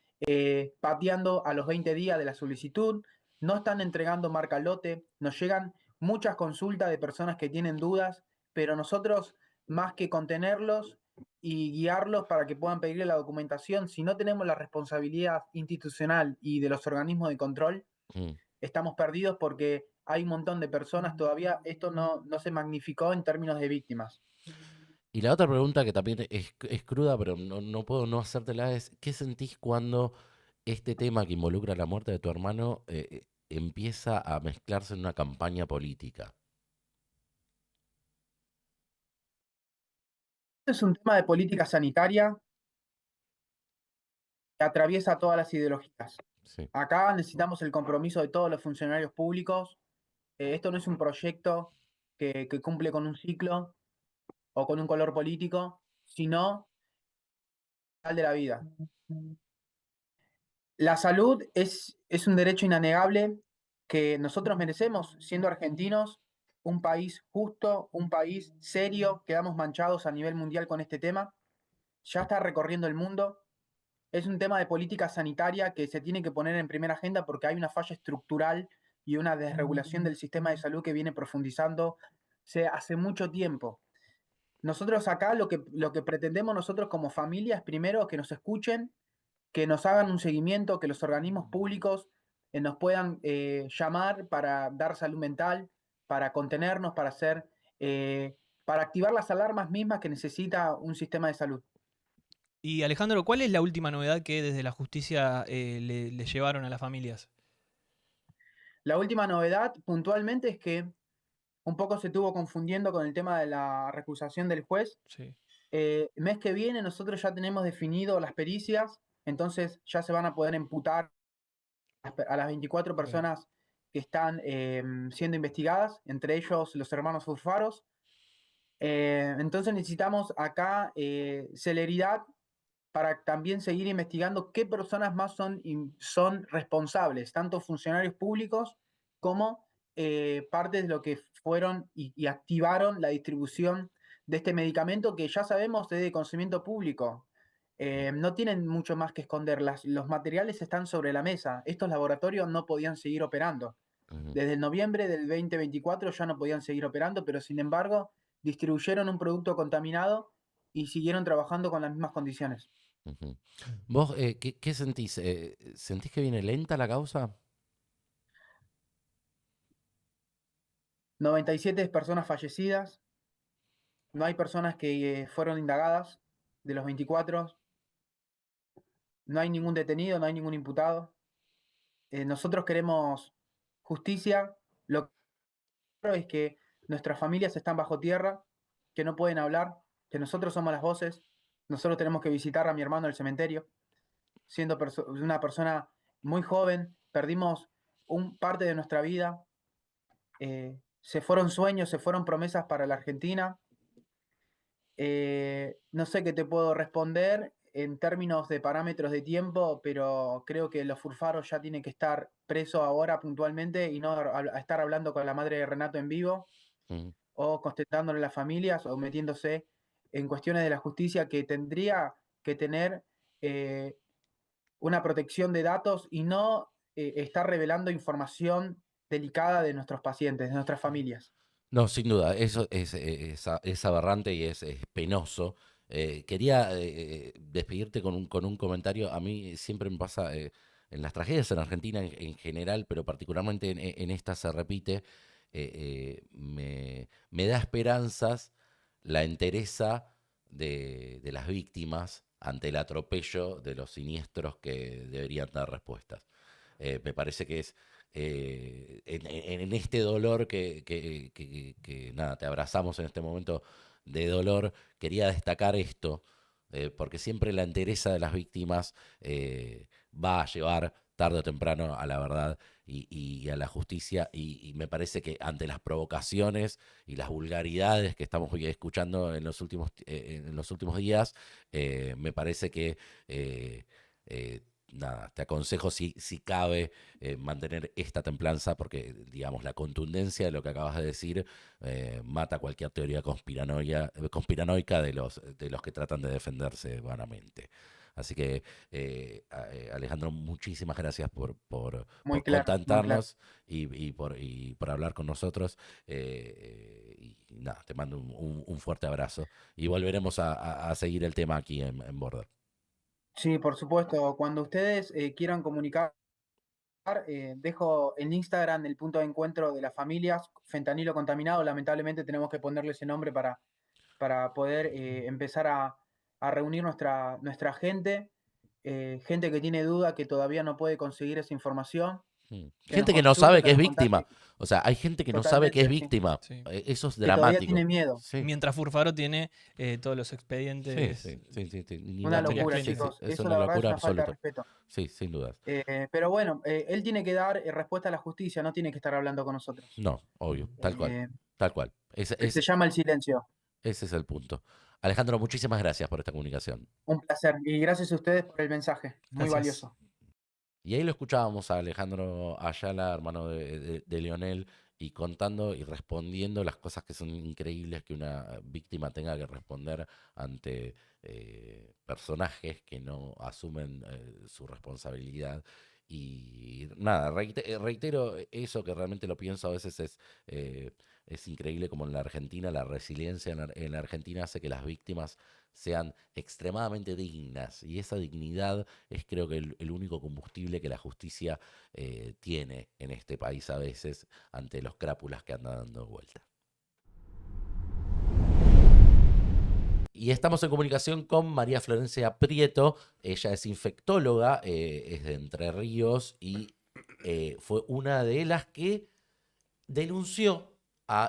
pateando a los 20 días de la solicitud, no están entregando marca lote, nos llegan muchas consultas de personas que tienen dudas, pero nosotros, más que contenerlos y guiarlos para que puedan pedirle la documentación, si no tenemos la responsabilidad institucional y de los organismos de control, Mm. estamos perdidos porque hay un montón de personas, todavía esto no se magnificó en términos de víctimas. Y la otra pregunta que también es cruda, pero no puedo no hacértela, es ¿qué sentís cuando este tema que involucra la muerte de tu hermano empieza a mezclarse en una campaña política? Este es un tema de política sanitaria que atraviesa todas las ideologías. Sí. Acá necesitamos el compromiso de todos los funcionarios públicos. Esto no es un proyecto que cumple con un ciclo o con un color político, sino de la vida. La salud es un derecho inanegable que nosotros merecemos, siendo argentinos, un país justo, un país serio. Quedamos manchados a nivel mundial con este tema. Ya está recorriendo el mundo. Es un tema de política sanitaria que se tiene que poner en primera agenda porque hay una falla estructural y una desregulación del sistema de salud que viene profundizando hace mucho tiempo. Nosotros acá lo que pretendemos nosotros como familia es primero que nos escuchen, que nos hagan un seguimiento, que los organismos públicos nos puedan llamar para dar salud mental, para contenernos, para activar las alarmas mismas que necesita un sistema de salud. Y Alejandro, ¿cuál es la última novedad que desde la justicia le llevaron a las familias? La última novedad puntualmente es que un poco se estuvo confundiendo con el tema de la recusación del juez. Sí. Mes que viene nosotros ya tenemos definido las pericias, entonces ya se van a poder imputar a las 24 personas que están siendo investigadas, entre ellos los hermanos Furfaros. Entonces necesitamos acá celeridad para también seguir investigando qué personas más son responsables, tanto funcionarios públicos como parte de lo que fueron y activaron la distribución de este medicamento que ya sabemos es de conocimiento público. No tienen mucho más que esconder, los materiales están sobre la mesa. Estos laboratorios no podían seguir operando. Desde el noviembre del 2024 ya no podían seguir operando, pero sin embargo distribuyeron un producto contaminado y siguieron trabajando con las mismas condiciones. ¿Vos qué sentís? ¿Sentís que viene lenta la causa? 97 personas fallecidas, no hay personas que fueron indagadas de los 24, no hay ningún detenido, no hay ningún imputado. Nosotros queremos justicia, lo que claro es que nuestras familias están bajo tierra, que no pueden hablar, que nosotros somos las voces, nosotros tenemos que visitar a mi hermano en el cementerio, siendo una persona muy joven, perdimos parte de nuestra vida, se fueron sueños, se fueron promesas para la Argentina. No sé qué te puedo responder en términos de parámetros de tiempo, pero creo que los Furfaros ya tienen que estar presos ahora puntualmente y no a estar hablando con la madre de Renato en vivo o contestándole a las familias o metiéndose en cuestiones de la justicia que tendría que tener una protección de datos y no estar revelando información delicada de nuestros pacientes, de nuestras familias. No, sin duda, eso es aberrante y es penoso. Quería despedirte con un comentario. A mí siempre me pasa en las tragedias en Argentina en general, pero particularmente en esta se repite. Me da esperanzas la entereza de las víctimas ante el atropello de los siniestros que deberían dar respuestas. Me parece que es en este dolor que nada, te abrazamos en este momento de dolor, quería destacar esto, porque siempre la entereza de las víctimas va a llevar tarde o temprano a la verdad y a la justicia, y me parece que ante las provocaciones y las vulgaridades que estamos hoy escuchando en los últimos días, me parece que nada, te aconsejo si cabe mantener esta templanza, porque digamos la contundencia de lo que acabas de decir mata cualquier teoría conspiranoica de los que tratan de defenderse vanamente. Así que Alejandro, muchísimas gracias por contactarnos y por hablar con nosotros. Y nada, te mando un fuerte abrazo y volveremos a seguir el tema aquí en Border. Sí, por supuesto. Cuando ustedes quieran comunicar, dejo en Instagram el punto de encuentro de las familias, Fentanilo Contaminado. Lamentablemente tenemos que ponerle ese nombre para poder empezar a reunir nuestra gente, gente que tiene duda, que todavía no puede conseguir esa información. Gente que no sabe que es víctima. O sea, hay gente que no sabe que es víctima. Sí. Eso es que todavía dramático. tiene miedo. Sí. Mientras Furfaro tiene todos los expedientes. Sí. Una Material locura, clínico. chicos. Es Eso una la verdad es locura una falta de absoluta. respeto. Sí, sin dudas. Pero bueno, él tiene que dar respuesta a la justicia, no tiene que estar hablando con nosotros. No, obvio, tal cual. Tal cual. Se llama el silencio. Ese es el punto. Alejandro, muchísimas gracias por esta comunicación. Un placer. Y gracias a ustedes por el mensaje. Muy Gracias. valioso. Y ahí lo escuchábamos a Alejandro Ayala, hermano de Leonel, y contando y respondiendo las cosas que son increíbles que una víctima tenga que responder ante personajes que no asumen su responsabilidad. Y nada, reitero eso, que realmente lo pienso a veces, es increíble como en la Argentina la resiliencia en la Argentina hace que las víctimas sean extremadamente dignas, y esa dignidad es, creo que, el único combustible que la justicia tiene en este país a veces ante los crápulas que andan dando vuelta. Y estamos en comunicación con María Florencia Prieto. Ella es infectóloga, es de Entre Ríos y fue una de las que denunció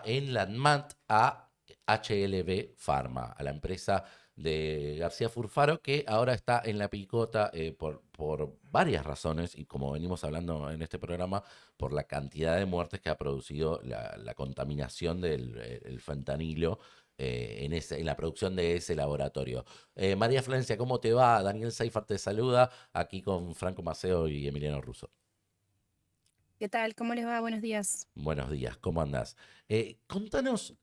en la ANMAT a HLB Pharma, a la empresa de García Furfaro, que ahora está en la picota por varias razones, y como venimos hablando en este programa, por la cantidad de muertes que ha producido la contaminación del fentanilo en la producción de ese laboratorio. María Florencia, ¿cómo te va? Daniel Seifert te saluda, aquí con Franco Maceo y Emiliano Russo. ¿Qué tal? ¿Cómo les va? Buenos días. Buenos días, ¿cómo andás? Contanos,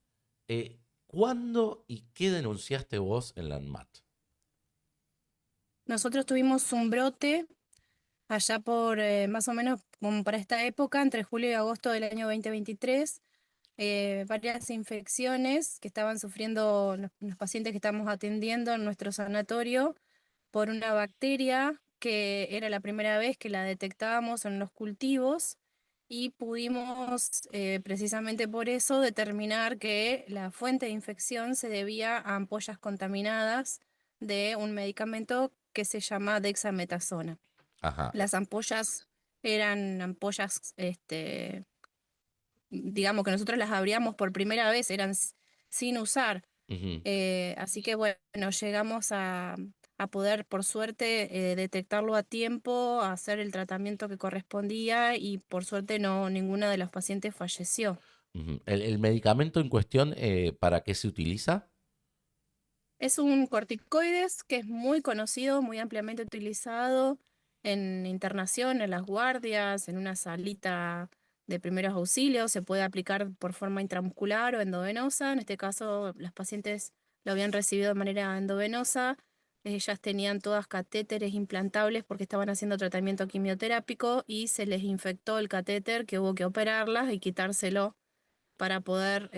¿cuándo y qué denunciaste vos en la ANMAT? Nosotros tuvimos un brote allá por más o menos como para esta época, entre julio y agosto del año 2023, varias infecciones que estaban sufriendo los pacientes que estamos atendiendo en nuestro sanatorio por una bacteria que era la primera vez que la detectábamos en los cultivos. Y pudimos, precisamente por eso, determinar que la fuente de infección se debía a ampollas contaminadas de un medicamento que se llama dexametasona. Ajá. Las ampollas eran ampollas, digamos que nosotros las abríamos por primera vez, eran sin usar. Así que bueno, llegamos a poder, por suerte, detectarlo a tiempo, a hacer el tratamiento que correspondía y por suerte ninguna de los pacientes falleció. ¿El medicamento en cuestión para qué se utiliza? Es un corticoides que es muy conocido, muy ampliamente utilizado en internación, en las guardias, en una salita de primeros auxilios. Se puede aplicar por forma intramuscular o endovenosa. En este caso, los pacientes lo habían recibido de manera endovenosa. Ellas tenían todas catéteres implantables porque estaban haciendo tratamiento quimioterápico y se les infectó el catéter, que hubo que operarlas y quitárselo para poder,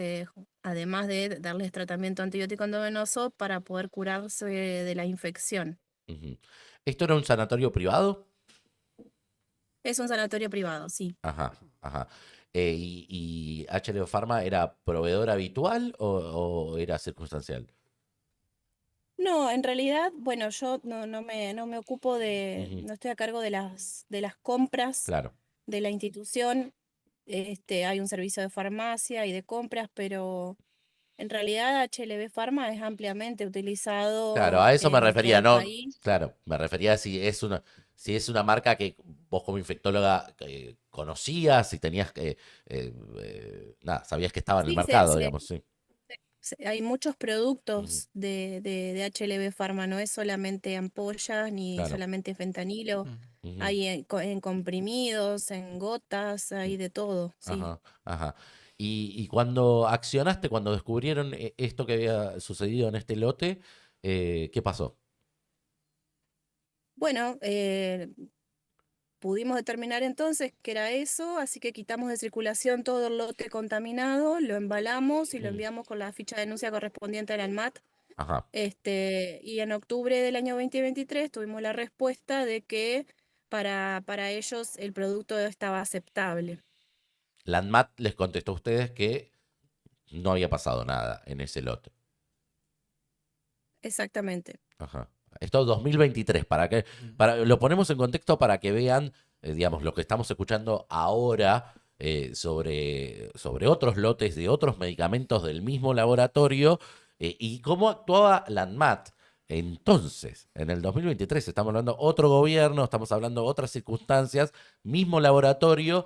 además de darles tratamiento antibiótico endovenoso, para poder curarse de la infección. ¿Esto era un sanatorio privado? Es un sanatorio privado, sí. Ajá, ajá. ¿Y HLB Pharma era proveedor habitual o era circunstancial? No, en realidad, bueno, yo no me ocupo no estoy a cargo de las compras Claro. de la institución. Hay un servicio de farmacia y de compras, pero en realidad HLB Pharma es ampliamente utilizado Claro, a eso me en todo refería, el ¿no? país. Claro, me refería a si es una marca que vos como infectóloga conocías, si tenías nada, sabías que estaba en el Sí, mercado, digamos, sí. hay muchos productos de HLB Pharma, no es solamente ampollas ni Claro. solamente fentanilo, Ujú. hay en comprimidos, en gotas, hay de todo, sí. Ajá, ajá. Y cuando accionaste, cuando descubrieron esto que había sucedido en este lote, ¿qué pasó? Bueno, pudimos determinar entonces que era eso, así que quitamos de circulación todo el lote contaminado, lo embalamos y lo enviamos con la ficha de denuncia correspondiente al ANMAT. Ajá. Y en octubre del año 2023 tuvimos la respuesta de que para ellos el producto estaba aceptable. La ANMAT les contestó a ustedes que no había pasado nada en ese lote. Exactamente. Ajá. Esto es 2023, lo ponemos en contexto para que vean, digamos, lo que estamos escuchando ahora sobre otros lotes de otros medicamentos del mismo laboratorio y cómo actuaba la ANMAT. Entonces, en el 2023 estamos hablando otro gobierno, estamos hablando otras circunstancias, mismo laboratorio,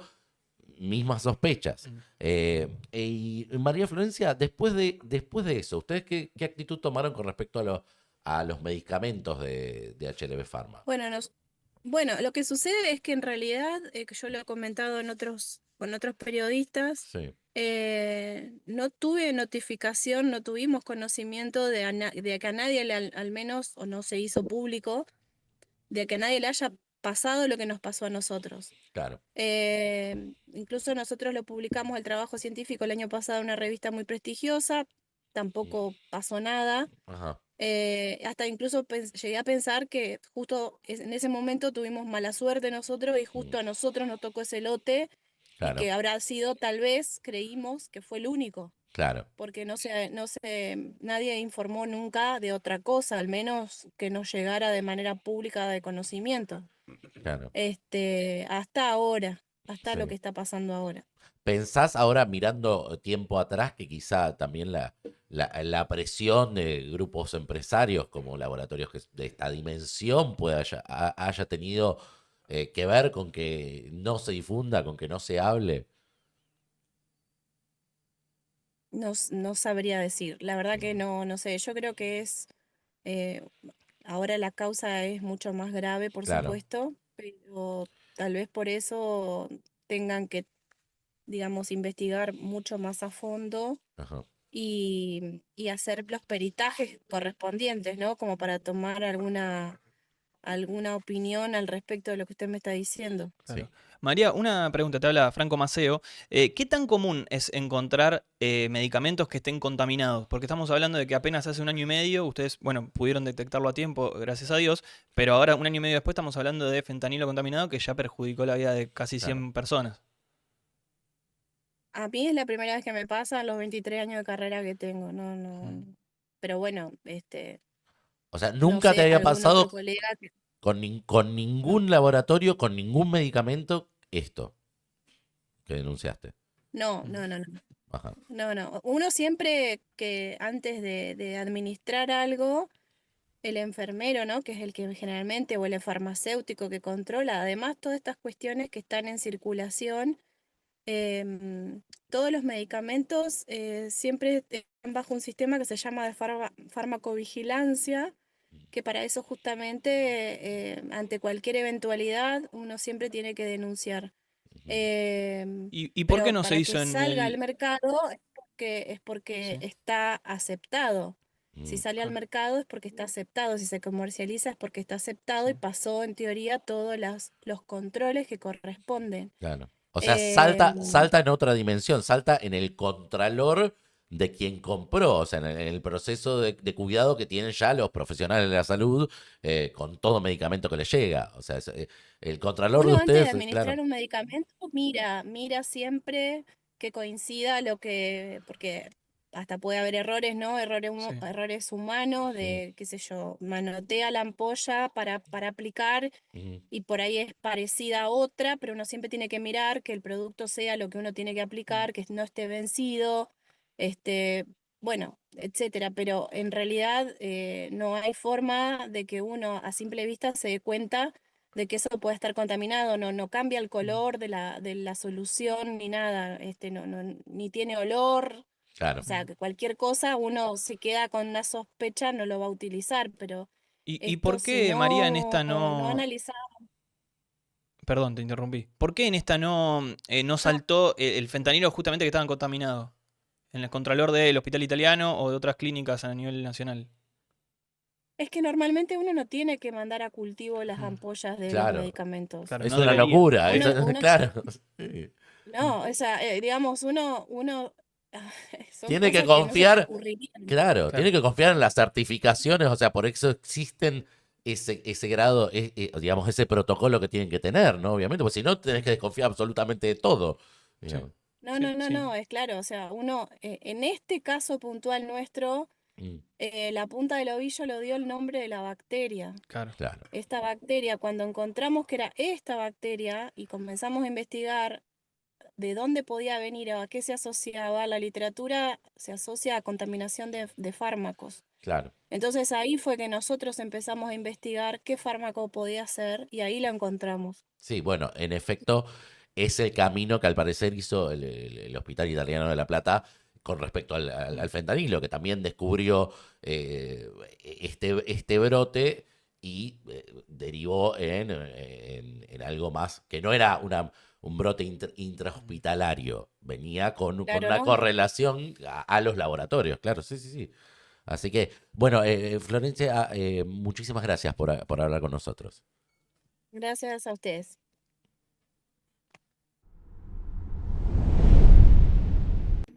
mismas sospechas. Y María Florencia, después de eso, ¿ustedes qué actitud tomaron con respecto a los medicamentos de HLB Pharma? Bueno, lo que sucede es que en realidad, que yo lo he comentado con otros periodistas, Sí. no tuve notificación, no tuvimos conocimiento de que a nadie, al menos, o no se hizo público, de que a nadie le haya pasado lo que nos pasó a nosotros. Claro. Incluso nosotros lo publicamos el trabajo científico el año pasado en una revista muy prestigiosa, tampoco pasó nada. Ajá. Hasta incluso llegué a pensar que justo en ese momento tuvimos mala suerte nosotros y justo a nosotros nos tocó ese lote y Claro. que habrá sido, tal vez, creímos que fue el único. Claro, porque nadie informó nunca de otra cosa, al menos que nos llegara de manera pública de conocimiento. claro. Hasta ahora, hasta lo Sí. que está pasando ahora. ¿Pensás ahora mirando tiempo atrás que quizá también la presión de grupos empresarios como laboratorios de esta dimensión haya tenido que ver con que no se difunda, con que no se hable? No sabría decir, la verdad que Mm, no sé, yo creo que eh, ahora la causa es mucho más grave, por claro. supuesto, pero tal vez por eso tengan que, digamos, investigar mucho más a fondo Ajá. y hacer los peritajes correspondientes, ¿no? Como para tomar alguna opinión al respecto de lo que usted me está diciendo. Claro. Sí. María, una pregunta, te habla Franco Maceo. ¿Qué tan común es encontrar medicamentos que estén contaminados? Porque estamos hablando de que apenas hace 1 año y medio, ustedes, bueno, pudieron detectarlo a tiempo, gracias a Dios, pero ahora 1 año y medio después estamos hablando de fentanilo contaminado que ya perjudicó la vida de casi Claro. 100 personas. A mí es la primera vez que me pasa en los 23 años de carrera que tengo, Mm. pero bueno, O sea, no nunca te sé, había algún otro pasado colega que... con No, ningún laboratorio, con ningún medicamento, esto que denunciaste. no. Ajá. No. Uno siempre que antes de administrar algo, el enfermero, ¿no? Que es el que generalmente, o el farmacéutico que controla, además todas estas cuestiones que están en circulación, todos los medicamentos siempre están bajo un sistema que se llama de farmacovigilancia, que para eso justamente, ante cualquier eventualidad, uno siempre tiene que denunciar. Ujú. ¿Y por qué Pero no se para que hizo en salga al el...? mercado es porque Sí, está aceptado. Si Mm, sale al claro. mercado es porque está aceptado, si se comercializa es porque está aceptado Sí. y pasó en teoría todos los controles que corresponden. claro. O sea, Em, salta en otra dimensión, salta en el contralor de quien compró, o sea, en el proceso de cuidado que tienen ya los profesionales de la salud con todo medicamento que les llega. O sea, el contralor de Uno antes de ustedes, claro. administrar un medicamento mira siempre que coincida porque hasta puede haber errores, ¿no? Sí. Errores humanos Mm, de, qué sé yo, manotea la ampolla para aplicar mm, y por ahí es parecida a otra, pero uno siempre tiene que mirar que el producto sea lo que uno tiene que Mm. aplicar, que no esté vencido, este, bueno, etcétera. Pero en realidad no hay forma de que uno a simple vista se dé cuenta de que eso puede estar contaminado, no cambia el Mm. color de la solución ni nada, ni tiene olor. O claro. sea, que cualquier cosa uno se queda con una sospecha, no lo va a utilizar, pero ¿Y esto por si qué, María, en no, esta no no... analizamos. Perdón, te interrumpí. ¿Por qué en esta no saltó el fentanilo justamente que estaban contaminados? ¿En el contralor del Hospital Italiano o de otras clínicas a nivel nacional? Es que normalmente uno no tiene que mandar a cultivo las Mm. ampollas de los Claro. medicamentos. Claro, Es no una debería. locura, Uno, uno, claro. Sí. Mm. no, o sea, digamos, uno, son Tiene que cosas que no se te confiar, ocurrirían. claro, tiene Claro. que confiar en las certificaciones, o sea, por eso existen ese grado, digamos, ese protocolo que tienen que tener, ¿no? Obviamente, porque si no, tenés que desconfiar absolutamente de todo. Sí, Digamos. sí, sí. No, es claro, o sea, uno, en este caso puntual nuestro, Mm, la punta del ovillo lo dio el nombre de la bacteria. Claro. claro, Esta bacteria, cuando encontramos que era esta bacteria y comenzamos a investigar de dónde podía venir o a qué se asociaba, la literatura se asocia a contaminación de fármacos. claro. Entonces ahí fue que nosotros empezamos a investigar qué fármaco podía ser y ahí lo encontramos. Sí, bueno, en efecto, es el camino que al parecer hizo el Hospital Italiano de La Plata con respecto al fentanilo, que también descubrió este brote y derivó en algo más, que no era un brote intrahospitalario, venía con Claro, una ¿no? correlación a los laboratorios, claro, sí, sí, sí. Así que, bueno, Florencia, muchísimas gracias por hablar con nosotros. Gracias a ustedes.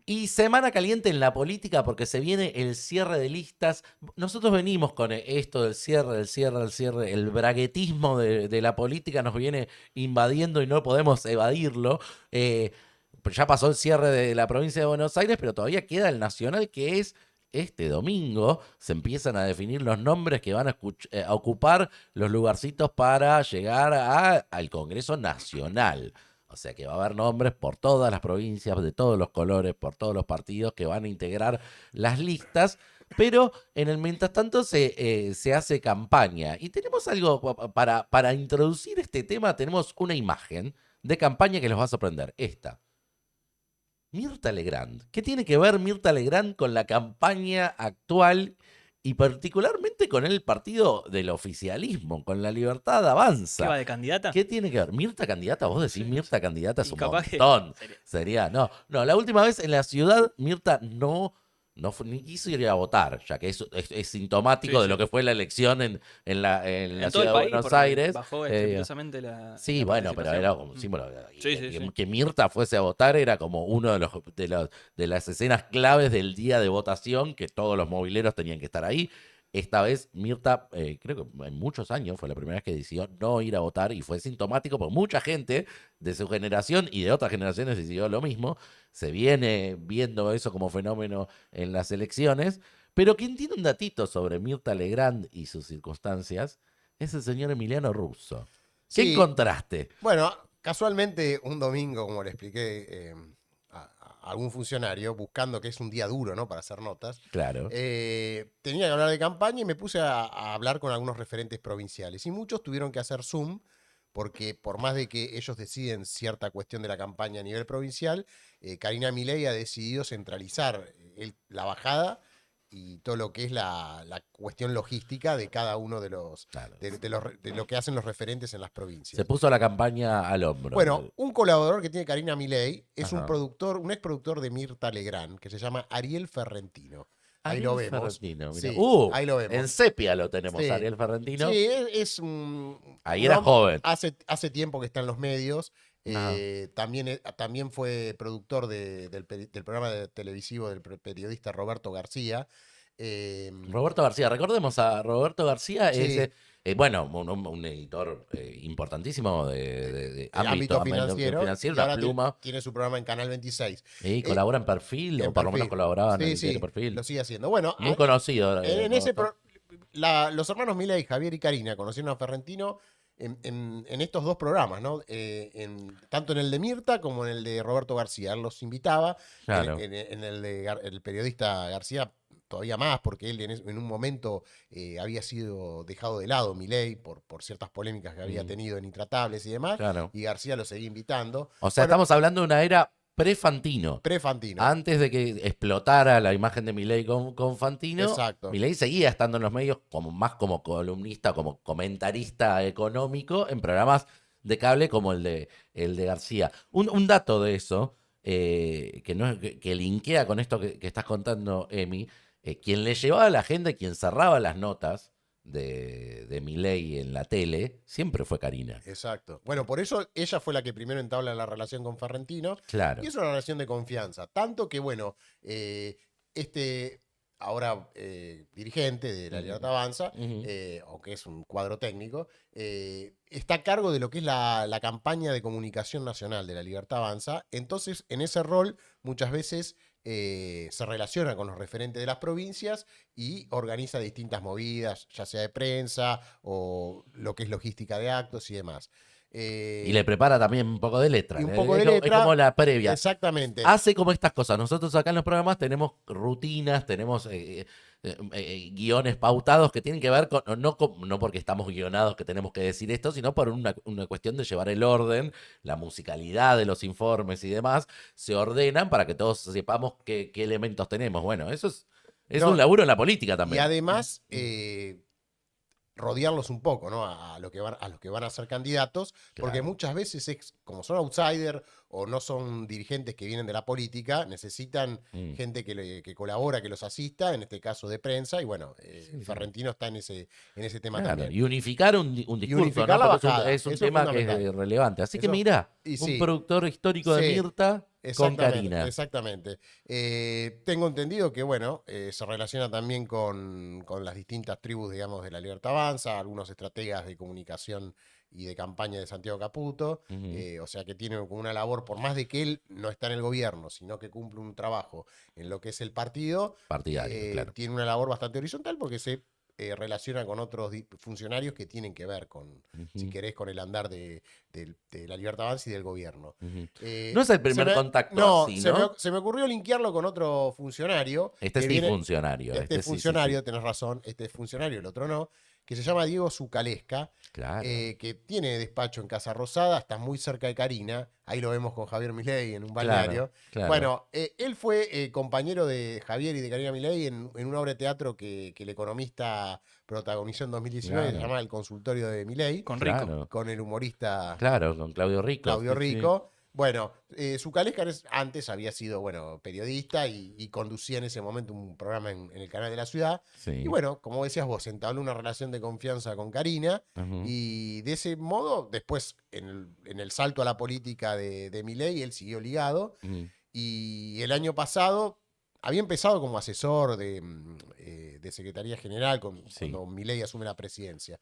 Y semana caliente en la política porque se viene el cierre de listas. Nosotros venimos con esto del cierre, el braguetismo de la política nos viene invadiendo y no podemos evadirlo. Eh, ya pasó el cierre de la provincia de Buenos Aires, pero todavía queda el nacional, que es este domingo. Se empiezan a definir los nombres que van a ocupar los lugarcitos para llegar al Congreso Nacional. O sea que va a haber nombres por todas las provincias, de todos los colores, por todos los partidos que van a integrar las listas. Pero en el mientras tanto se hace campaña. Y tenemos algo para introducir este tema. Tenemos una imagen de campaña que los va a sorprender. Esta. Mirta Legrand. ¿Qué tiene que ver Mirta Legrand con la campaña actual y particularmente con el partido del oficialismo, con La Libertad Avanza? ¿Qué va de candidata? ¿Qué tiene que ver? ¿Mirta candidata? Vos decís Mirta candidata es un capaz que montón. Sería, no, la última vez en la ciudad Mirta no ni quiso ir a votar, ya que es sintomático de lo que fue la elección en la ciudad de Buenos Aires. Bajó estrepitosamente sí, la bueno, pero era como un símbolo. Que Mirta fuese a votar era como uno de las escenas claves del día de votación, que todos los mobileros tenían que estar ahí. Esta vez Mirta, creo que en muchos años fue la primera vez que decidió no ir a votar, y fue sintomático porque mucha gente de su generación y de otras generaciones decidió lo mismo. Se viene viendo eso como fenómeno en las elecciones, pero quien tiene un datito sobre Mirta Legrand y sus circunstancias es el señor Emiliano Russo. ¿Qué encontraste? Bueno, casualmente un domingo, como le expliqué a algún funcionario, buscando que es un día duro, ¿no?, para hacer notas. Claro. Tenía que hablar de campaña y me puse a hablar con algunos referentes provinciales. Y muchos tuvieron que hacer Zoom, porque por más de que ellos deciden cierta cuestión de la campaña a nivel provincial, Karina Milei ha decidido centralizar la bajada y todo lo que es la cuestión logística de cada uno de los de lo que hacen los referentes en las provincias. Se puso la campaña al hombro. Bueno, un colaborador que tiene Karina Milei es un exproductor de Mirta Legrand, que se llama Ariel Ferrentino. Ahí lo vemos. Sí, ahí lo vemos. En sepia lo tenemos, Ariel Ferrentino. Sí, es un... Ahí era joven. Hace tiempo que está en los medios. También fue productor del programa televisivo del periodista Roberto García. Roberto García, recordemos a Roberto García, es un editor importantísimo de ámbito financiero, una pluma. Tiene su programa en Canal 26. Y colabora en Perfil, o por lo menos colaboraba en el Perfil. Lo sigue haciendo. Bueno, muy conocido. Los hermanos Milei, Javier y Karina, conocieron a Ferrentino en estos dos programas, ¿no? Tanto en el de Mirta como en el de Roberto García. Él los invitaba. Claro. En el de el periodista García todavía más, porque él en un momento había sido dejado de lado Milei por ciertas polémicas que había tenido en Intratables y demás. Claro. Y García lo seguía invitando. O sea, estamos hablando de una era pre-Fantino. Pre-Fantino. Antes de que explotara la imagen de Milei con Fantino, Exacto. Milei seguía estando en los medios más como columnista, como comentarista económico en programas de cable como el de García. Un dato de eso, que linkea con esto que estás contando, Emi, quien le llevaba la agenda y quien cerraba las notas de Milei en la tele siempre fue Karina. Exacto. Bueno, por eso ella fue la que primero entabla la relación con Ferrentino. Claro. Y es una relación de confianza. Tanto que, bueno, ahora dirigente de La Libertad Avanza, aunque es un cuadro técnico, está a cargo de lo que es la campaña de comunicación nacional de La Libertad Avanza. Entonces, en ese rol, muchas veces se relaciona con los referentes de las provincias y organiza distintas movidas, ya sea de prensa o lo que es logística de actos y demás. Y le prepara también un poco de letra. Y un poco de letra. Es como la previa. Exactamente. Hace como estas cosas. Nosotros acá en los programas tenemos rutinas, tenemos guiones pautados que tienen que ver con, no porque estamos guionados que tenemos que decir esto, sino por una cuestión de llevar el orden, la musicalidad de los informes y demás, se ordenan para que todos sepamos qué elementos tenemos. Bueno, eso es un laburo en la política también. Y además, rodearlos un poco, ¿no? A los que van a ser candidatos, porque muchas veces, como son outsiders o no son dirigentes que vienen de la política, necesitan gente que colabora, que los asista, en este caso de prensa, y bueno, Ferrentino está en ese tema también. Y unificar un discurso, unificar ¿no? la Porque bajada, es un tema que es relevante. Así que mira, un productor histórico de Mirta con Karina. Exactamente. Tengo entendido que, bueno, se relaciona también con las distintas tribus, digamos, de la Libertad Avanza, algunos estrategas de comunicación y de campaña de Santiago Caputo, o sea que tiene como una labor, por más de que él no está en el gobierno, sino que cumple un trabajo en lo que es el partidario, claro. Tiene una labor bastante horizontal porque se relaciona con otros funcionarios que tienen que ver con, si querés, con el andar de la Libertad Avanza y del gobierno. No es el primer contacto así, ¿no? Se me ocurrió linkearlo con otro funcionario. Este es funcionario. Funcionario, tenés razón, este es funcionario, el otro no, que se llama Diego Zucalesca, claro. Que tiene despacho en Casa Rosada, está muy cerca de Karina, ahí lo vemos con Javier Milei en un balneario. Claro. Bueno, él fue compañero de Javier y de Karina Milei en una obra de teatro que el economista protagonizó en 2019, se llama El Consultorio de Milei. Con Rico. Con el humorista. Claro, con Claudio Rico. Sí. Bueno, Zucalesca antes había sido, bueno, periodista y conducía en ese momento un programa en el canal de la ciudad. Sí. Y bueno, como decías vos, entabló una relación de confianza con Karina. Y de ese modo, después, en el salto a la política de Milei, él siguió ligado. Y el año pasado había empezado como asesor de Secretaría General cuando Milei asume la presidencia.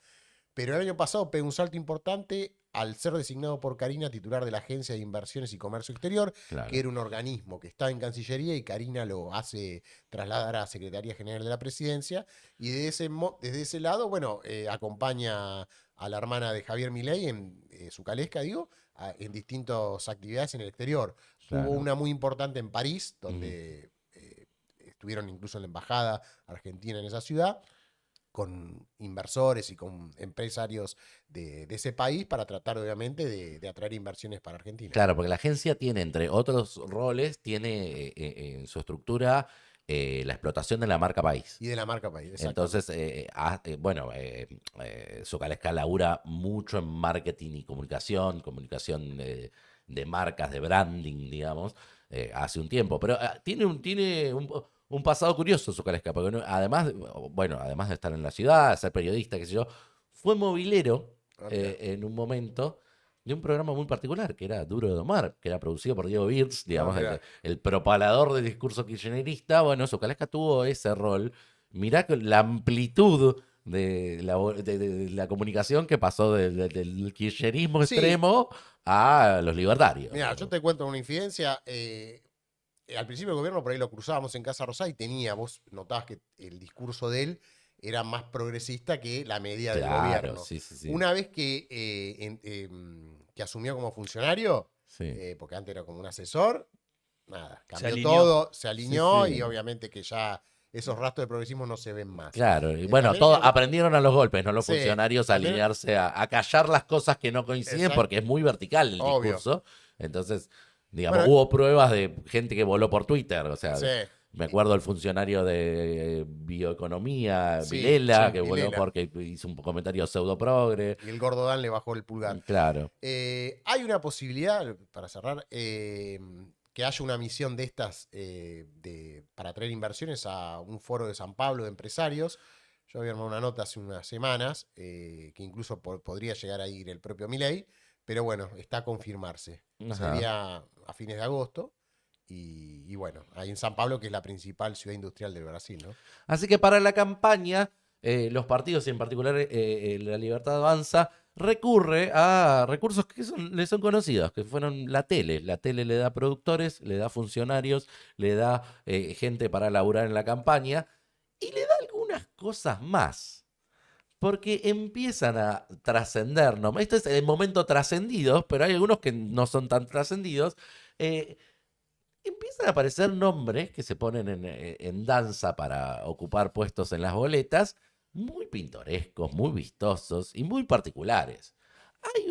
Pero el año pasado pegó un salto importante al ser designado por Karina titular de la Agencia de Inversiones y Comercio Exterior, que era un organismo que está en Cancillería y Karina lo hace trasladar a Secretaría General de la Presidencia. Y desde ese lado, bueno, acompaña a la hermana de Javier Milei, Zucalesca, en distintas actividades en el exterior. Hubo una muy importante en París, donde estuvieron incluso en la embajada argentina en esa ciudad, con inversores y con empresarios de ese país para tratar, obviamente, de atraer inversiones para Argentina. Claro, porque la agencia tiene, entre otros roles, tiene en su estructura la explotación de la marca país. Y de la marca país, exacto. Entonces, Zucalesca labura mucho en marketing y comunicación de marcas, de branding, digamos, hace un tiempo. Pero tiene un pasado curioso Zucalesca, porque además de estar en la ciudad, ser periodista, qué sé yo, fue movilero en un momento de un programa muy particular, que era Duro de Domar, que era producido por Diego Wirtz, digamos, el propalador del discurso kirchnerista. Bueno, Zucalesca tuvo ese rol. Mirá la amplitud de la comunicación que pasó del kirchnerismo extremo a los libertarios. Mira, yo te cuento una infidencia. Al principio del gobierno por ahí lo cruzábamos en Casa Rosada y vos notabas que el discurso de él era más progresista que la media del gobierno. Sí. Una vez que asumió como funcionario, porque antes era como un asesor, nada, cambió todo, se alineó y obviamente que ya esos rastros de progresismo no se ven más. Claro, y bueno, todos aprendieron a los golpes, ¿no? Los funcionarios a alinearse, a callar las cosas que no coinciden, porque es muy vertical el discurso. Entonces, digamos, hubo pruebas de gente que voló por Twitter, o sea, me acuerdo el funcionario de bioeconomía, Vilela, que voló porque hizo un comentario pseudo-progre. Y el gordo Dan le bajó el pulgar. Claro. Hay una posibilidad, para cerrar, que haya una misión de estas para traer inversiones a un foro de San Pablo de empresarios. Yo había armado una nota hace unas semanas, que incluso podría llegar a ir el propio Milei, pero bueno, está a confirmarse. Sería a fines de agosto. Y bueno, ahí en San Pablo, que es la principal ciudad industrial del Brasil, ¿no? Así que para la campaña, los partidos, y en particular la Libertad Avanza, recurre a recursos que le son conocidos, que fueron la tele. La tele le da productores, le da funcionarios, le da gente para laburar en la campaña y le da algunas cosas más. Porque empiezan a trascender, ¿no? Este es el momento trascendidos, pero hay algunos que no son tan trascendidos. Empiezan a aparecer nombres que se ponen en danza para ocupar puestos en las boletas, muy pintorescos, muy vistosos y muy particulares. Hay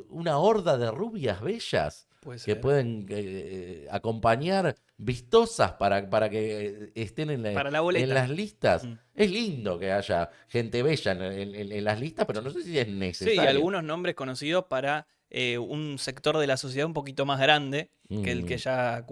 una horda de rubias bellas que pueden acompañar, vistosas para que estén en las listas. Es lindo que haya gente bella en las listas, pero no sé si es necesario. Sí, y algunos nombres conocidos para un sector de la sociedad un poquito más grande que el que ya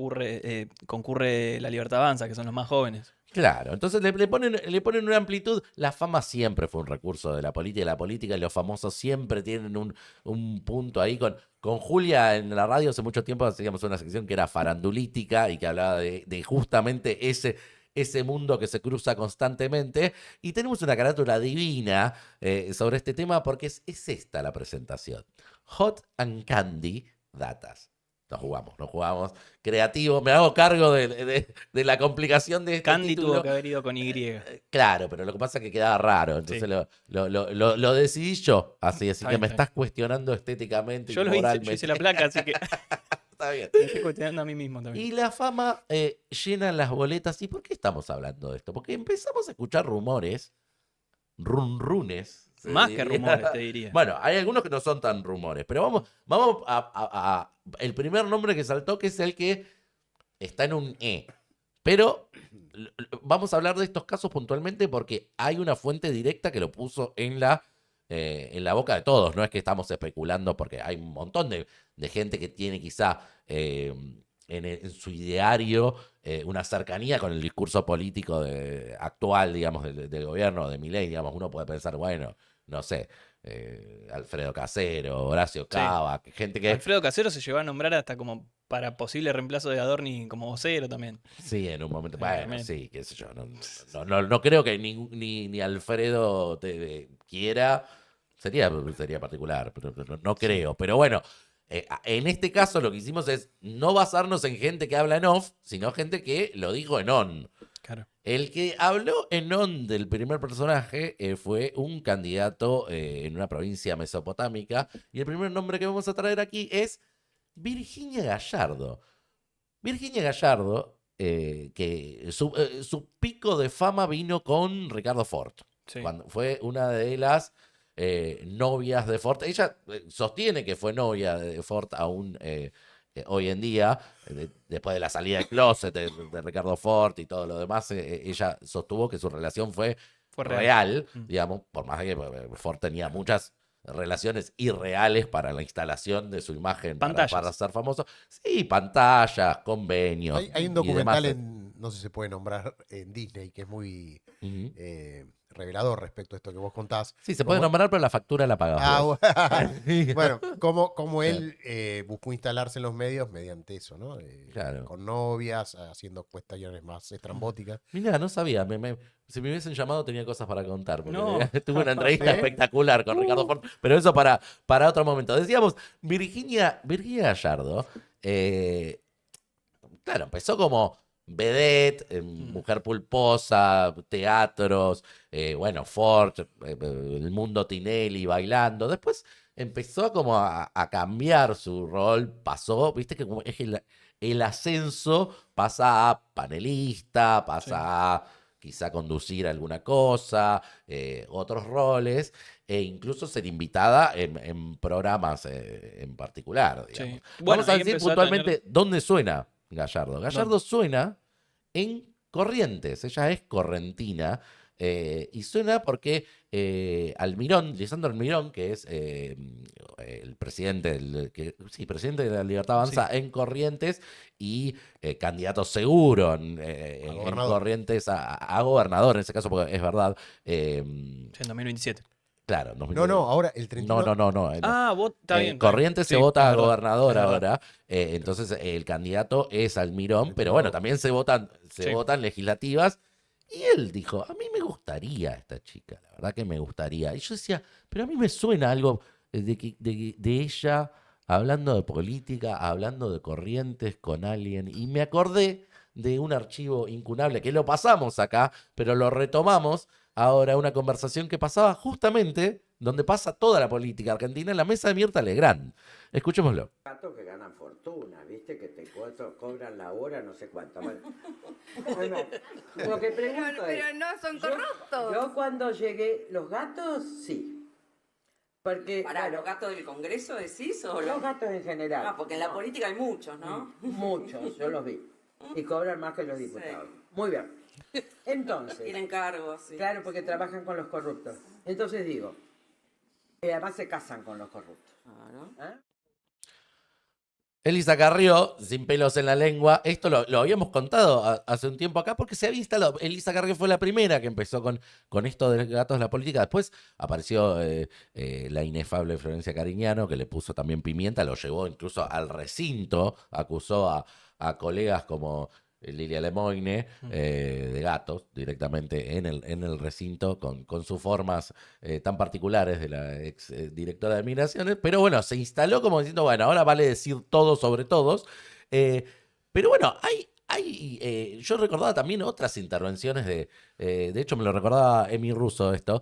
concurre la Libertad Avanza, que son los más jóvenes. Claro, entonces le ponen una amplitud. La fama siempre fue un recurso de la política. La política y los famosos siempre tienen un punto ahí. Con Julia en la radio hace mucho tiempo hacíamos una sección que era farandulítica y que hablaba de justamente ese mundo que se cruza constantemente. Y tenemos una carátula divina sobre este tema porque es esta la presentación. Hot and Candy Datas. Nos jugamos. Creativo, me hago cargo de la complicación de este Candy título. tuvo que haber ido con Y. Claro, pero lo que pasa es que quedaba raro, entonces Sí. lo decidí yo, así Está que bien, me está estás cuestionando estéticamente Yo y lo hice, moralmente. yo hice la placa, así que Está bien. me estoy cuestionando a mí mismo también. Y la fama llena las boletas. ¿Y por qué estamos hablando de esto? Porque empezamos a escuchar rumores, runrunes. se Más que diría. rumores, te diría. Bueno, hay algunos que no son tan rumores, pero vamos a el primer nombre que saltó, que es el que está en un E. Pero vamos a hablar de estos casos puntualmente porque hay una fuente directa que lo puso en la boca de todos. No es que estamos especulando porque hay un montón de gente que tiene quizá en su ideario una cercanía con el discurso político actual, digamos, del gobierno de Milei. Digamos, uno puede pensar, bueno, no sé, Alfredo Casero, Horacio Cava, gente que... Alfredo Casero se llegó a nombrar hasta como para posible reemplazo de Adorni como vocero también. Sí, en un momento. Sí, Bueno, también. sí, qué sé yo. No creo que ni Alfredo quiera. Sería particular, pero no creo. Pero bueno, en este caso lo que hicimos es no basarnos en gente que habla en off, sino gente que lo dijo en on. Claro. El que habló en on del primer personaje fue un candidato en una provincia mesopotámica. Y el primer nombre que vamos a traer aquí es Virginia Gallardo. Virginia Gallardo, que su pico de fama vino con Ricardo Ford. Sí. Cuando fue una de las novias de Ford. Ella sostiene que fue novia de Ford aún hoy en día, después de la salida del closet de Ricardo Ford y todo lo demás. Ella sostuvo que su relación fue real, digamos, por más que Ford tenía muchas relaciones irreales para la instalación de su imagen para ser famoso. Sí, pantallas, convenios. Hay un y documental demás. no sé si se puede nombrar, en Disney, que es muy revelador respecto a esto que vos contás. Sí, se puede nombrar, pero la factura la pagás vos. Bueno, como él buscó instalarse en los medios mediante eso, ¿no? Claro. Con novias, haciendo cuestiones más estrambóticas. Mirá, no sabía. Si me hubiesen llamado tenía cosas para contar. Porque No. tuve una entrevista ¿Sí? espectacular con Ricardo Ford. Pero eso para otro momento. Decíamos, Virginia Gallardo, claro, empezó como vedette, mujer pulposa, teatros, bueno, Ford, el mundo Tinelli bailando. Después empezó como a cambiar su rol. Pasó, viste que como es el ascenso pasa a panelista, pasa a quizá conducir alguna cosa, otros roles, e incluso ser invitada en programas en particular. Digamos. Sí. Bueno, Vamos a ahí decir empezó a puntualmente tener- dónde suena Gallardo. Gallardo suena en Corrientes, ella es correntina. Y suena porque Lisandro Almirón, que es el presidente, presidente de la Libertad Avanza en Corrientes y candidato seguro en Corrientes a gobernador, en ese caso, porque es verdad. En 2027. Claro, No, ahora el 31. No. Está bien. Corrientes se Sí, vota es a verdad, gobernador es verdad. ahora, entonces el candidato es Almirón, pero bueno, también se votan legislativas. Y él dijo, a mí me gustaría esta chica, la verdad que me gustaría. Y yo decía, pero a mí me suena algo de ella hablando de política, hablando de Corrientes con alguien. Y me acordé de un archivo incunable que lo pasamos acá, pero lo retomamos ahora, una conversación que pasaba justamente donde pasa toda la política argentina, en la mesa de Mirta Legrand. Escuchémoslo. Gatos que ganan fortuna, ¿viste? Que te cobran la hora, no sé cuánto. Bueno, lo que pregunto es, pero no son corruptos. Yo cuando llegué, los gatos sí. Porque, Pará, bueno, ¿los gatos del Congreso decís o los gatos en general. Ah, porque en la política hay muchos, ¿no? Muchos, yo los vi. Y cobran más que los diputados. Muy bien. Entonces. Tienen cargos, sí. Claro, porque trabajan con los corruptos. Entonces digo, además se casan con los corruptos. Claro. ¿Eh? Elisa Carrió, sin pelos en la lengua, esto lo habíamos contado hace un tiempo acá porque se había instalado. Elisa Carrió fue la primera que empezó con esto de gatos de la política. Después apareció la inefable Florencia Cariñano, que le puso también pimienta, lo llevó incluso al recinto, acusó a colegas como Lilia Lemoyne de gatos directamente en el recinto con sus formas tan particulares de la ex directora de Migraciones, pero bueno, se instaló como diciendo, bueno, ahora vale decir todo sobre todos, pero bueno, yo recordaba también otras intervenciones de hecho me lo recordaba Emi Russo esto,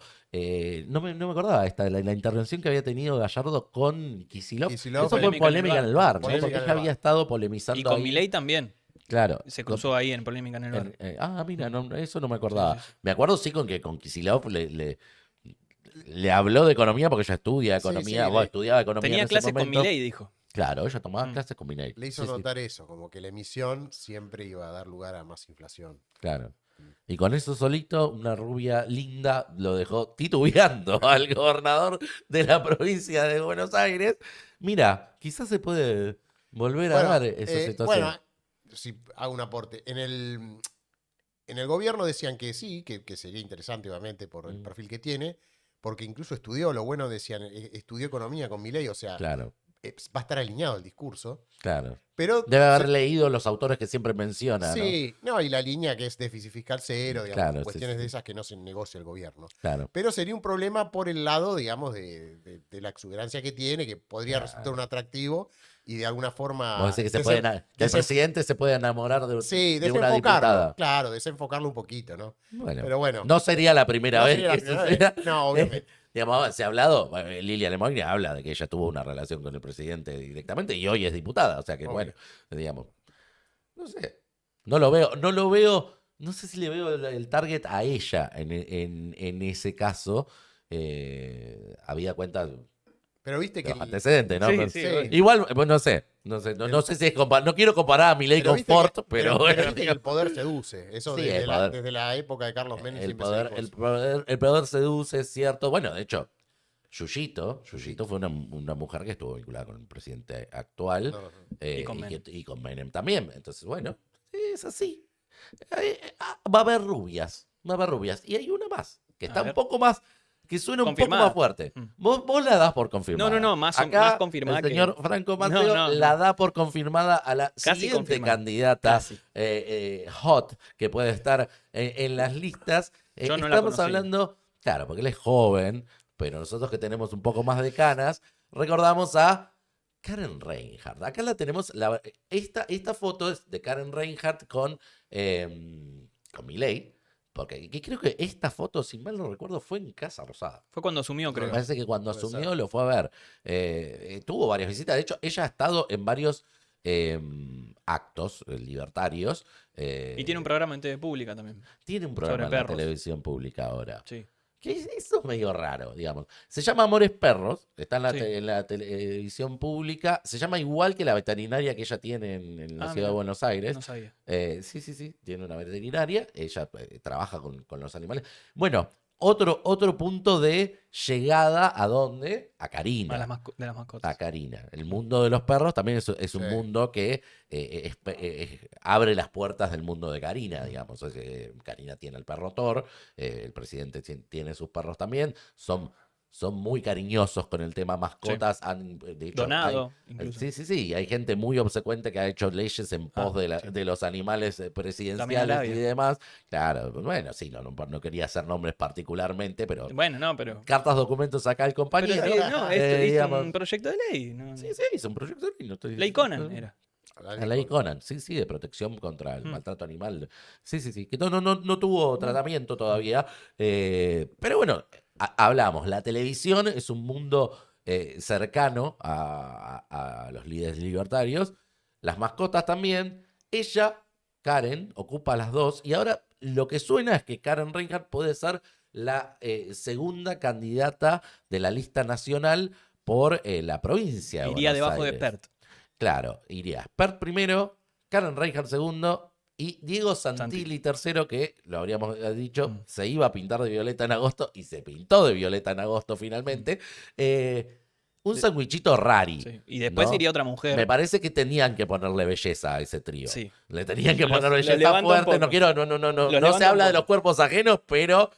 no me acordaba la intervención que había tenido Gallardo con Kicillof. Eso fue polémica en el bar, ¿no? Porque ella había estado polemizando Y con ahí. Milei también. Claro. Se cruzó ahí en polémica en el bar. Mira, eso no me acordaba. Sí, sí, sí. Me acuerdo sí con que con Kicillof le habló de economía porque ella estudia economía, estudiaba economía Tenía en ese clases con momento. Milei, dijo. Claro, ella tomaba clases con Milei. Le hizo notar eso, como que la emisión siempre iba a dar lugar a más inflación. Claro. Y con eso solito, una rubia linda lo dejó titubeando al gobernador de la provincia de Buenos Aires. Mira, quizás se puede volver a dar esa situación. Bueno, si hago un aporte. En el gobierno decían que sí, que sería interesante, obviamente, por el perfil que tiene, porque incluso estudió, lo bueno decían, estudió economía con Milei, o sea, claro. Va a estar alineado el discurso. Claro. Pero debe haber leído los autores que siempre menciona, sí, ¿no? Y la línea que es déficit fiscal cero, digamos, claro, cuestiones de esas que no se negocia el gobierno. Claro. Pero sería un problema por el lado, digamos, de la exuberancia que tiene, que podría resultar un atractivo y de alguna forma... Vos decís que el presidente se puede enamorar de una diputada. Claro, desenfocarlo un poquito, ¿no? Bueno, pero bueno. No sería la primera vez. No, obviamente. Digamos, se ha hablado, Lilia Lemoyne habla de que ella tuvo una relación con el presidente directamente y hoy es diputada, o sea que bueno, digamos, no sé, no lo veo, no sé si le veo el target a ella en ese caso, había cuenta... Pero viste que... antecedentes, ¿no? Sí, igual, bueno, no sé si es no quiero comparar a Milei con Ford, pero bueno. Viste que el poder seduce. Eso sí, desde la época de Carlos Menem el poder seduce, es cierto. Bueno, de hecho, Yuyito fue una mujer que estuvo vinculada con el presidente actual y con Menem también. Entonces, bueno, es así. Va a haber rubias. Y hay una más, que está un poco más... que suena un poco más fuerte. Vos la das por confirmada. No, más confirmada. El señor Franco Mateo la da por confirmada a la siguiente candidata hot que puede estar en las listas. Yo no Estamos hablando, claro, porque él es joven, pero nosotros que tenemos un poco más de canas, recordamos a Karen Reinhardt. Acá la tenemos, esta foto es de Karen Reinhardt con Milei. Porque creo que esta foto, si mal no recuerdo, fue en Casa Rosada. Fue cuando asumió, creo. Me parece que cuando asumió lo fue a ver. Tuvo varias visitas. De hecho, ella ha estado en varios actos libertarios. Y tiene un programa en TV Pública también. Tiene un programa en la televisión pública ahora. Sí. Que eso es medio raro, digamos. Se llama Amores Perros, está en la televisión pública. Se llama igual que la veterinaria que ella tiene en la ciudad de Buenos Aires. No sabía. Sí, tiene una veterinaria. Ella trabaja con los animales. Bueno, otro punto de llegada ¿a dónde? A Karina. De las mascotas. A Karina. El mundo de los perros también es un mundo que abre las puertas del mundo de Karina, digamos. Karina tiene el perro Thor, el presidente tiene sus perros también. Son muy cariñosos con el tema mascotas. Sí. Han, de hecho, donado, incluso. Sí. Hay gente muy obsecuente que ha hecho leyes en pos de los animales presidenciales y demás. Claro, bueno, sí, no quería hacer nombres particularmente, pero... Bueno, pero... Cartas, documentos acá el compañero. Hizo un proyecto de ley. ¿no? Sí, hizo un proyecto de ley. Ley Conan era. La ley Conan, sí, de protección contra el maltrato animal. Sí, que no tuvo tratamiento todavía. Pero bueno... Hablamos, la televisión es un mundo cercano a los líderes libertarios, las mascotas también. Ella, Karen, ocupa las dos y ahora lo que suena es que Karen Reinhardt puede ser la segunda candidata de la lista nacional por la provincia de Iría Buenos debajo Aires. de Pert. Claro, iría Pert primero, Karen Reinhardt segundo. Y Diego Santilli tercero, que lo habríamos dicho, se iba a pintar de violeta en agosto y se pintó de violeta en agosto finalmente. un sandwichito rari. Sí. Y después ¿no? iría otra mujer. Me parece que tenían que ponerle belleza a ese trío. Sí. Le tenían que Los- poner los belleza levanta un fuerte. poco. No quiero, no Los se levanta habla un de los poco. cuerpos ajenos, pero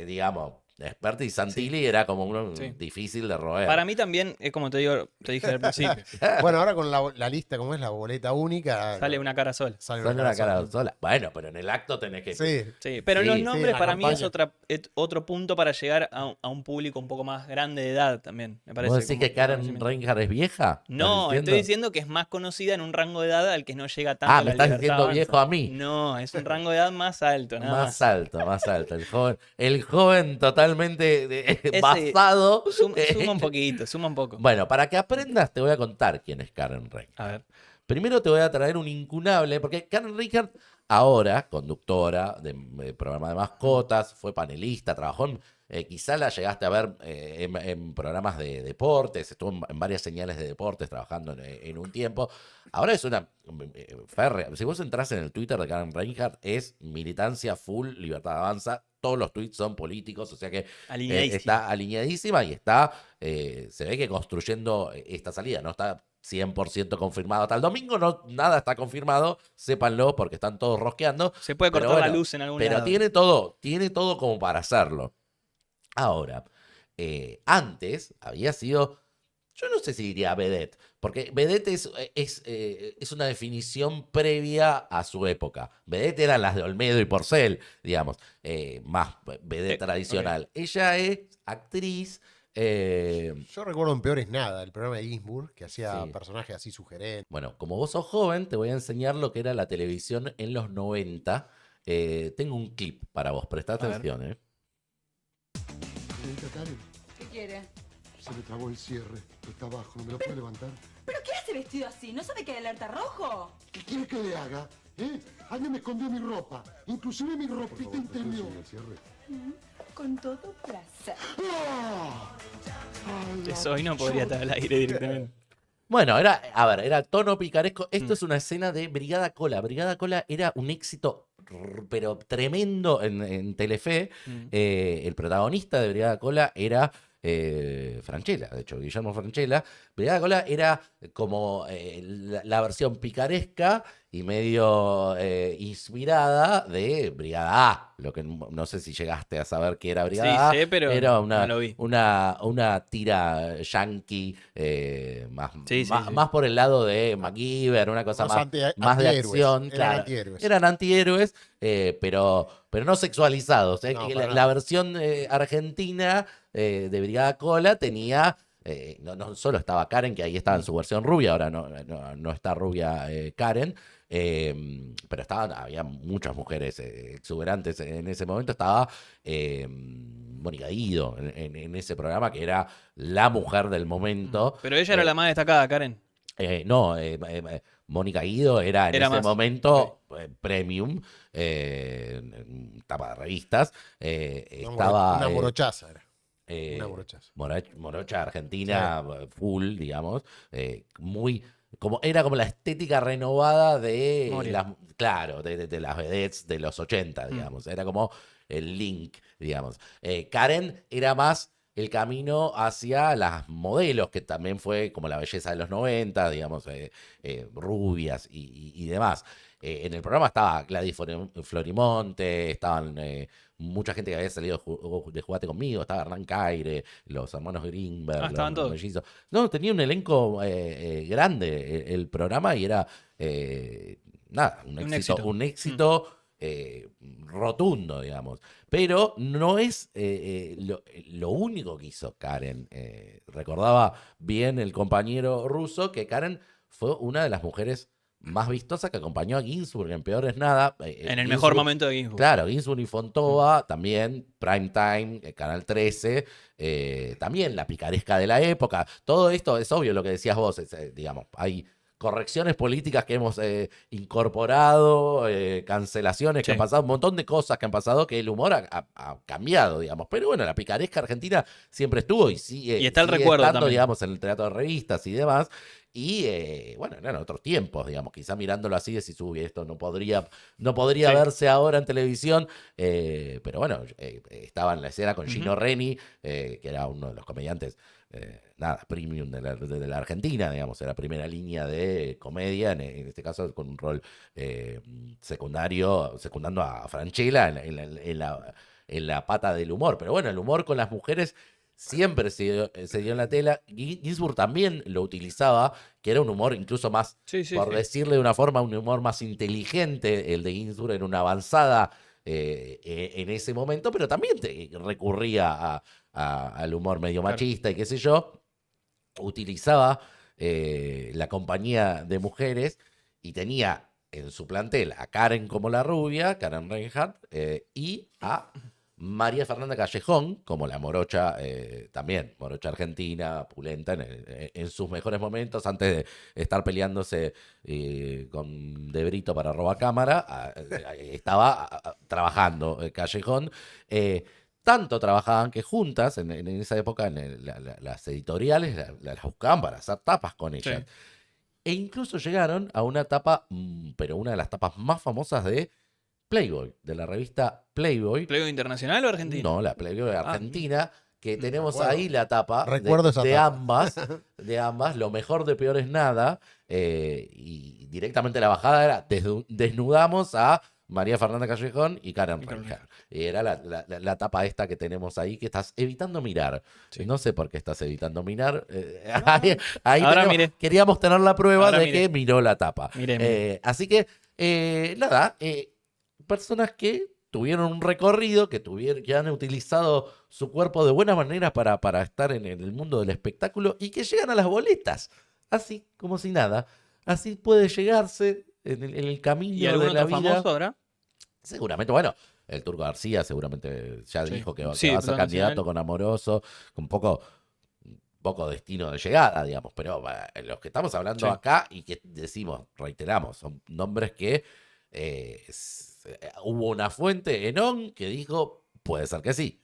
digamos, Esperti y Santilli era como uno Sí. difícil de roer. Para mí también, es como te dije al principio, Bueno, ahora con la lista, como es la boleta única, sale una cara sola. sale Solo una cara sola. sola. Bueno, pero en el acto tenés que... Sí. Sí, pero Sí, los sí, nombres la para mí es campaña. otro punto para llegar a un público un poco más grande de edad también, me parece. ¿Vos decís como que Karen reconocimiento. Reinhardt es vieja? No, ¿Estás estoy diciendo que es más conocida en un rango de edad al que no llega tanto Ah, a me la estás Libertad diciendo Avanza. viejo a mí. No, es un rango de edad más alto, nada Más más. alto, más alto. El joven totalmente Ese basado. Suma un poquito, suma un poco. Bueno, para que aprendas te voy a contar quién es Karen Reinhardt. A ver. Primero te voy a traer un incunable, porque Karen Reinhardt, ahora conductora de programa de mascotas, fue panelista, trabajó quizá la llegaste a ver en programas de deportes, estuvo en varias señales de deportes trabajando en un tiempo. Ahora es una férrea. Si vos entras en el Twitter de Karen Reinhardt, es militancia full, Libertad Avanza. Todos los tweets son políticos, o sea que Alineadísima. está alineadísima y está, se ve que construyendo esta salida. No está 100% confirmado hasta el domingo, no, nada está confirmado, sépanlo porque están todos rosqueando. Se puede Pero cortar la bueno, luz en algún Pero lado. tiene todo como para hacerlo. Ahora, antes había sido, yo no sé si diría vedette, porque vedette es una definición previa a su época. Vedette eran las de Olmedo y Porcel, digamos, más vedette tradicional. Ella es actriz. Yo recuerdo en Peor es Nada, el programa de Ginsburg, que hacía Sí. personajes así sugerentes. Bueno, como vos sos joven, te voy a enseñar lo que era la televisión en los 90. Tengo un clip para vos, prestá ver. atención. Señorita Karen, ¿Qué quiere? se me trabó el cierre. Está abajo, ¿no me lo puede levantar? ¿Pero qué hace vestido así? ¿No sabe que hay alerta rojo? ¿Qué quiere que le haga? Alguien me escondió mi ropa, inclusive mi ropita interior. Con todo placer. Eso hoy no podría estar al aire directamente. Bueno, era tono picaresco. Esto es una escena de Brigada Cola. Brigada Cola era un éxito, pero tremendo en Telefe. El protagonista de Brigada Cola era Franchella, de hecho, Guillermo Franchella. Brigada Cola era como la versión picaresca y medio inspirada de Brigada A. Lo que no sé si llegaste a saber qué era Brigada A. Sí, sé, pero era no lo vi. una tira yankee más, Sí, sí, más, sí. más por el lado de MacGyver, una cosa más de antihéroes. acción. Eran Claro. antihéroes. Eran antihéroes, pero no sexualizados. No, Que para la nada. versión argentina de Brigada Cola tenía. No solo estaba Karen, que ahí estaba en su versión rubia, ahora no está rubia Karen, pero había muchas mujeres exuberantes en ese momento. Estaba Mónica Guido en ese programa, que era la mujer del momento. Pero ella era la más destacada, Karen. No, Mónica Guido era en Era ese más. momento premium, tapa de revistas. Estaba. Una morochaza era. Una morochaza. Morocha argentina, full, digamos. Era como la estética renovada de Moria. claro, de las vedettes de los 80, digamos. Era como el link, digamos. Karen era más el camino hacia las modelos, que también fue como la belleza de los 90, digamos, rubias y demás. En el programa estaba Gladys Florimonte, estaban mucha gente que había salido de Jugate Conmigo, estaba Hernán Caire, los hermanos Greenberg, estaban los todos. mellizos. No, tenía un elenco grande el programa y era, nada, un éxito rotundo, digamos. Pero no es lo único que hizo Karen. Recordaba bien el compañero ruso que Karen fue una de las mujeres más vistosas que acompañó a Ginsburg en Peor es Nada. En el mejor momento de Ginsburg. Claro, Ginsburg y Fontova, también Prime Time, Canal 13, también la picaresca de la época. Todo esto es obvio lo que decías vos, digamos, hay correcciones políticas que hemos incorporado, cancelaciones que han pasado, un montón de cosas que han pasado que el humor ha cambiado, digamos. Pero bueno, la picaresca argentina siempre estuvo y sigue Y está el sigue recuerdo estando, también. digamos, en el teatro de revistas y demás. Y bueno, eran otros tiempos, digamos. Quizá mirándolo así decís, uy, esto no podría verse ahora en televisión. Pero bueno, estaba en la escena con Gino Reni, que era uno de los comediantes premium de la Argentina, digamos, era primera línea de comedia, en este caso con un rol secundando a Francella en la pata del humor. Pero bueno, el humor con las mujeres siempre se dio en la tela. Ginsburg también lo utilizaba, que era un humor incluso más, por decirle de una forma, un humor más inteligente. El de Ginsburg era una avanzada en ese momento, pero también recurría al humor medio machista y qué sé yo. Utilizaba la compañía de mujeres y tenía en su plantel a Karen como la rubia, Karen Reinhardt, y a María Fernanda Callejón como la morocha, también morocha argentina, pulenta en sus mejores momentos, antes de estar peleándose con De Brito para Robacámara. Estaba trabajando Callejón. Tanto trabajaban que juntas, en esa época, las editoriales las buscaban para hacer tapas con ellas. E incluso llegaron a una tapa, pero una de las tapas más famosas de Playboy, de la revista Playboy. ¿Playboy internacional o argentino? No, la Playboy argentina, que tenemos ahí la tapa de ambas. Lo mejor de Peor es Nada. Y directamente la bajada era desnudamos a María Fernanda Callejón y Karen Reinhardt. Era la tapa esta que tenemos ahí, que estás evitando mirar. No sé por qué estás evitando mirar. Ahí queríamos tener la prueba de que miró la tapa. Así que, nada, personas que tuvieron un recorrido, que han utilizado su cuerpo de buena manera para estar en el mundo del espectáculo y que llegan a las boletas, así como si nada. Así puede llegarse en el camino de la vida. ¿Famoso ahora? Seguramente, bueno, el Turco García seguramente ya dijo que va a ser candidato con Amoroso, con poco destino de llegada, digamos, pero los que estamos hablando acá y que decimos, reiteramos, son nombres que hubo una fuente en ON que dijo, puede ser que sí.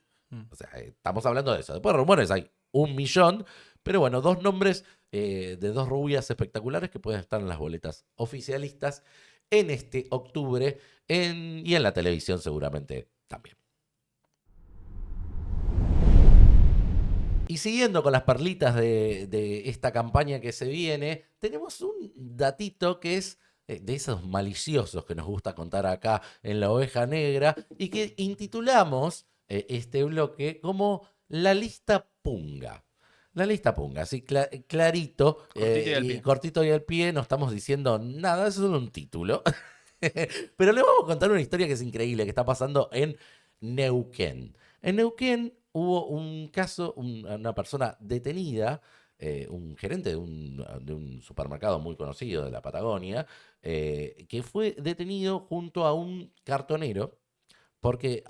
O sea, estamos hablando de eso. Después rumores hay 1.000.000, pero bueno, dos nombres de dos rubias espectaculares que pueden estar en las boletas oficialistas en este octubre y en la televisión seguramente también. Y siguiendo con las perlitas de esta campaña que se viene, tenemos un datito que es de esos maliciosos que nos gusta contar acá en La Oveja Negra y que intitulamos este bloque como La Lista Punga. La lista Punga, así clarito, cortito y al pie, no estamos diciendo nada, eso es solo un título. Pero le vamos a contar una historia que es increíble, que está pasando en Neuquén. En Neuquén hubo un caso, una persona detenida, un gerente de un supermercado muy conocido de la Patagonia, que fue detenido junto a un cartonero, porque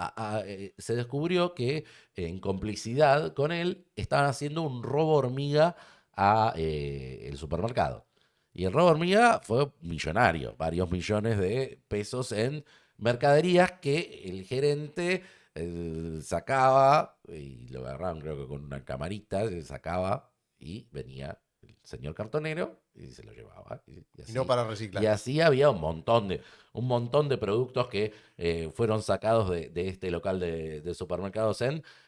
se descubrió que en complicidad con él estaban haciendo un robo hormiga a el supermercado. Y el robo hormiga fue millonario, varios millones de pesos en mercaderías que el gerente sacaba, y lo agarraron creo que con una camarita, sacaba y venía el señor cartonero y se lo llevaba. Y no para reciclar. Y así había un montón de productos que fueron sacados de este local de supermercados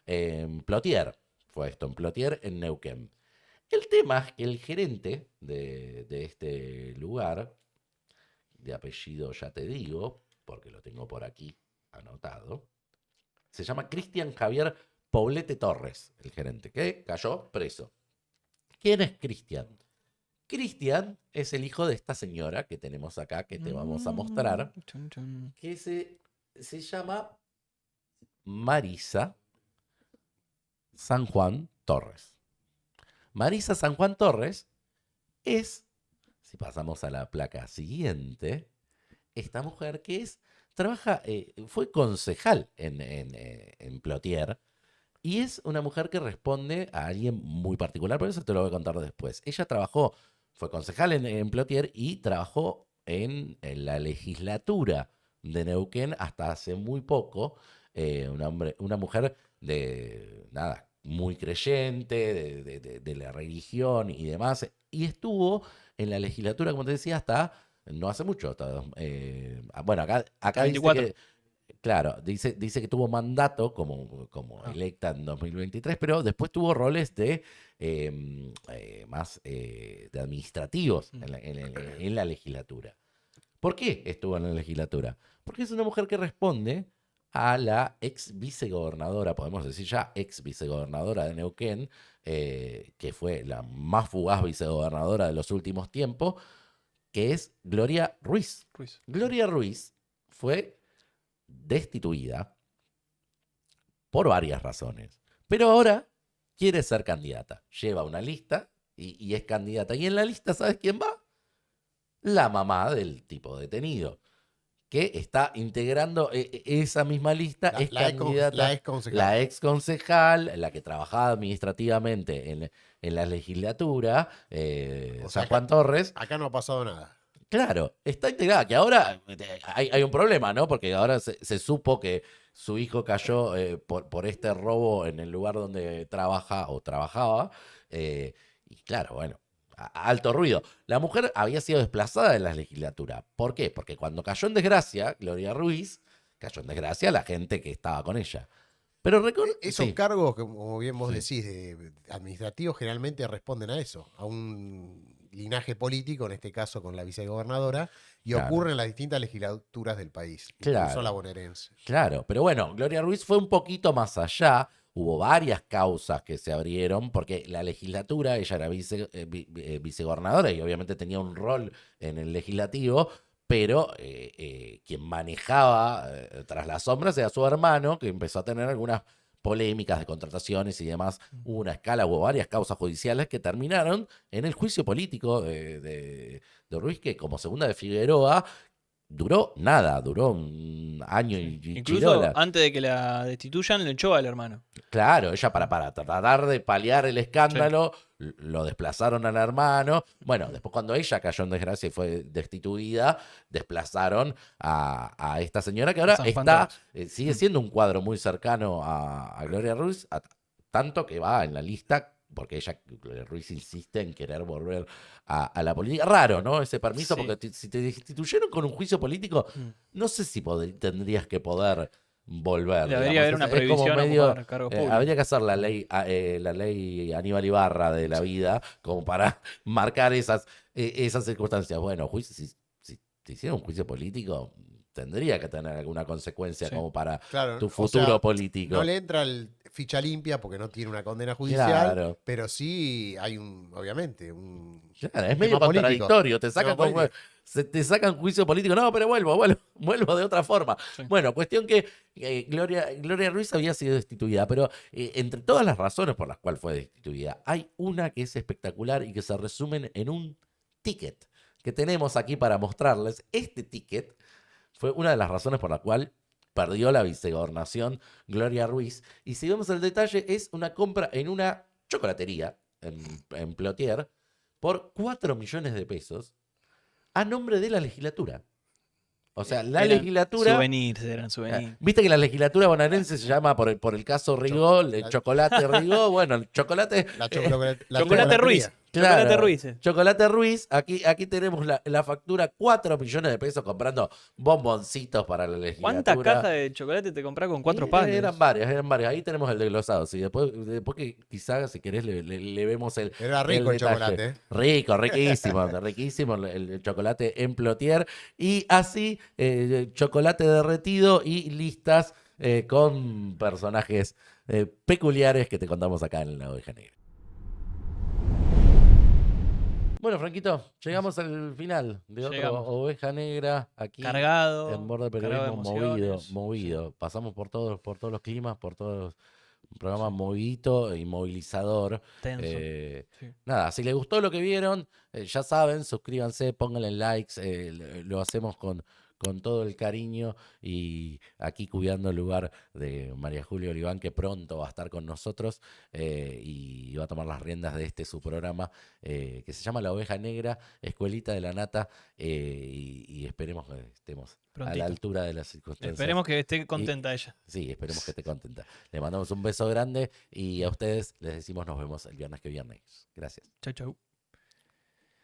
en Plotier. Fue esto, en Plotier, en Neuquén. El tema es que el gerente de este lugar, de apellido ya te digo, porque lo tengo por aquí anotado, se llama Cristian Javier Poblete Torres, el gerente, que cayó preso. ¿Quién es Cristian? Cristian es el hijo de esta señora que tenemos acá, que te vamos a mostrar, que se llama Marisa San Juan Torres. Marisa San Juan Torres es, si pasamos a la placa siguiente, esta mujer que fue concejal en Plotier, y es una mujer que responde a alguien muy particular, por eso te lo voy a contar después. Ella fue concejal en Plotier y trabajó en la legislatura de Neuquén hasta hace muy poco. Una mujer muy creyente de la religión y demás. y estuvo en la legislatura, como te decía, hasta no hace mucho. Bueno, acá dice 24. que, claro, dice que tuvo mandato como electa en 2023, pero después tuvo roles de más de administrativos en la legislatura. ¿Por qué estuvo en la legislatura? Porque es una mujer que responde a la ex vicegobernadora, podemos decir ya ex vicegobernadora de Neuquén, que fue la más fugaz vicegobernadora de los últimos tiempos, que es Gloria Ruiz. Gloria Ruiz fue destituida por varias razones, pero ahora quiere ser candidata. Lleva una lista y es candidata. Y en la lista, ¿sabes quién va? La mamá del tipo detenido, que está integrando esa misma lista, es candidata, la ex concejal, la que trabajaba administrativamente en la legislatura, San Juan Torres. Acá no ha pasado nada. Claro, está integrada, que ahora hay un problema, ¿no? Porque ahora se supo que su hijo cayó por este robo en el lugar donde trabaja o trabajaba, y claro, bueno, alto ruido. La mujer había sido desplazada de la legislatura. ¿Por qué? Porque cuando cayó en desgracia, Gloria Ruiz, cayó en desgracia la gente que estaba con ella. Pero esos cargos, como bien vos decís, de administrativos, generalmente responden a eso, a un linaje político, en este caso con la vicegobernadora, y ocurre en las distintas legislaturas del país, incluso la bonaerense. Claro, pero bueno, Gloria Ruiz fue un poquito más allá. Hubo varias causas que se abrieron, porque la legislatura, ella era vicegobernadora y obviamente tenía un rol en el legislativo, pero quien manejaba tras las sombras era su hermano, que empezó a tener algunas polémicas de contrataciones y demás. Hubo una escala, hubo varias causas judiciales que terminaron en el juicio político de Ruiz, que como segunda de Figueroa duró un año y Incluso chirola. antes de que la destituyan, le echó al hermano. Claro, ella para tratar de paliar el escándalo, lo desplazaron al hermano. Bueno, después cuando ella cayó en desgracia y fue destituida, desplazaron a esta señora que ahora sigue siendo un cuadro muy cercano a Gloria Ruiz, tanto que va en la lista, porque Gloria Ruiz insiste en querer volver a la política. Raro, ¿no? Ese permiso, porque si te destituyeron con un juicio político, no sé si tendrías que poder volver. Debería haber una prohibición a ocupar cargos públicos. Habría que hacer la ley Aníbal Ibarra de la vida, como para marcar esas circunstancias. Bueno, si te hicieron un juicio político, tendría que tener alguna consecuencia como para tu futuro político. No le entra el ficha limpia porque no tiene una condena judicial, pero sí hay obviamente es medio contradictorio, te sacan juicio político, no, pero vuelvo de otra forma. Bueno, cuestión que Gloria Ruiz había sido destituida, pero entre todas las razones por las cuales fue destituida, hay una que es espectacular y que se resumen en un ticket que tenemos aquí para mostrarles. Este ticket fue una de las razones por la cual perdió la vicegobernación Gloria Ruiz. Y si vemos el detalle, es una compra en una chocolatería en Plotier por 4 millones de pesos a nombre de la legislatura. O sea, la legislatura... Eran souvenirs. Viste que la legislatura bonaerense se llama por el caso Rigol, el chocolate Rigol, bueno, el chocolate... Chocolate Ruiz. Claro, Chocolate Ruiz. Chocolate Ruiz. Aquí tenemos la factura, 4 millones de pesos comprando bomboncitos para la legislatura. ¿Cuántas cajas de chocolate te compras con 4 panes? Eran varias. Ahí tenemos el desglosado. Sí, después que quizás, si querés, le vemos el Era rico el chocolate. Rico, riquísimo el chocolate en Plotier. Y así, chocolate derretido y listas con personajes peculiares que te contamos acá en La Oveja Negra. Bueno, Franquito, llegamos al final de otro Oveja Negra aquí cargado, en Borde Periodismo, movido. Pasamos por todos los climas, por todos un programa movidito y movilizador. Tenso. Nada, si les gustó lo que vieron, ya saben, suscríbanse, pónganle likes, lo hacemos con todo el cariño, y aquí cuidando el lugar de María Julia Oliván, que pronto va a estar con nosotros y va a tomar las riendas de su programa que se llama La Oveja Negra, Escuelita de la Nata, y esperemos que estemos prontito a la altura de las circunstancias. Esperemos que esté contenta ella. Sí, esperemos que esté contenta. Le mandamos un beso grande y a ustedes les decimos nos vemos el viernes que viene. Gracias. Chau.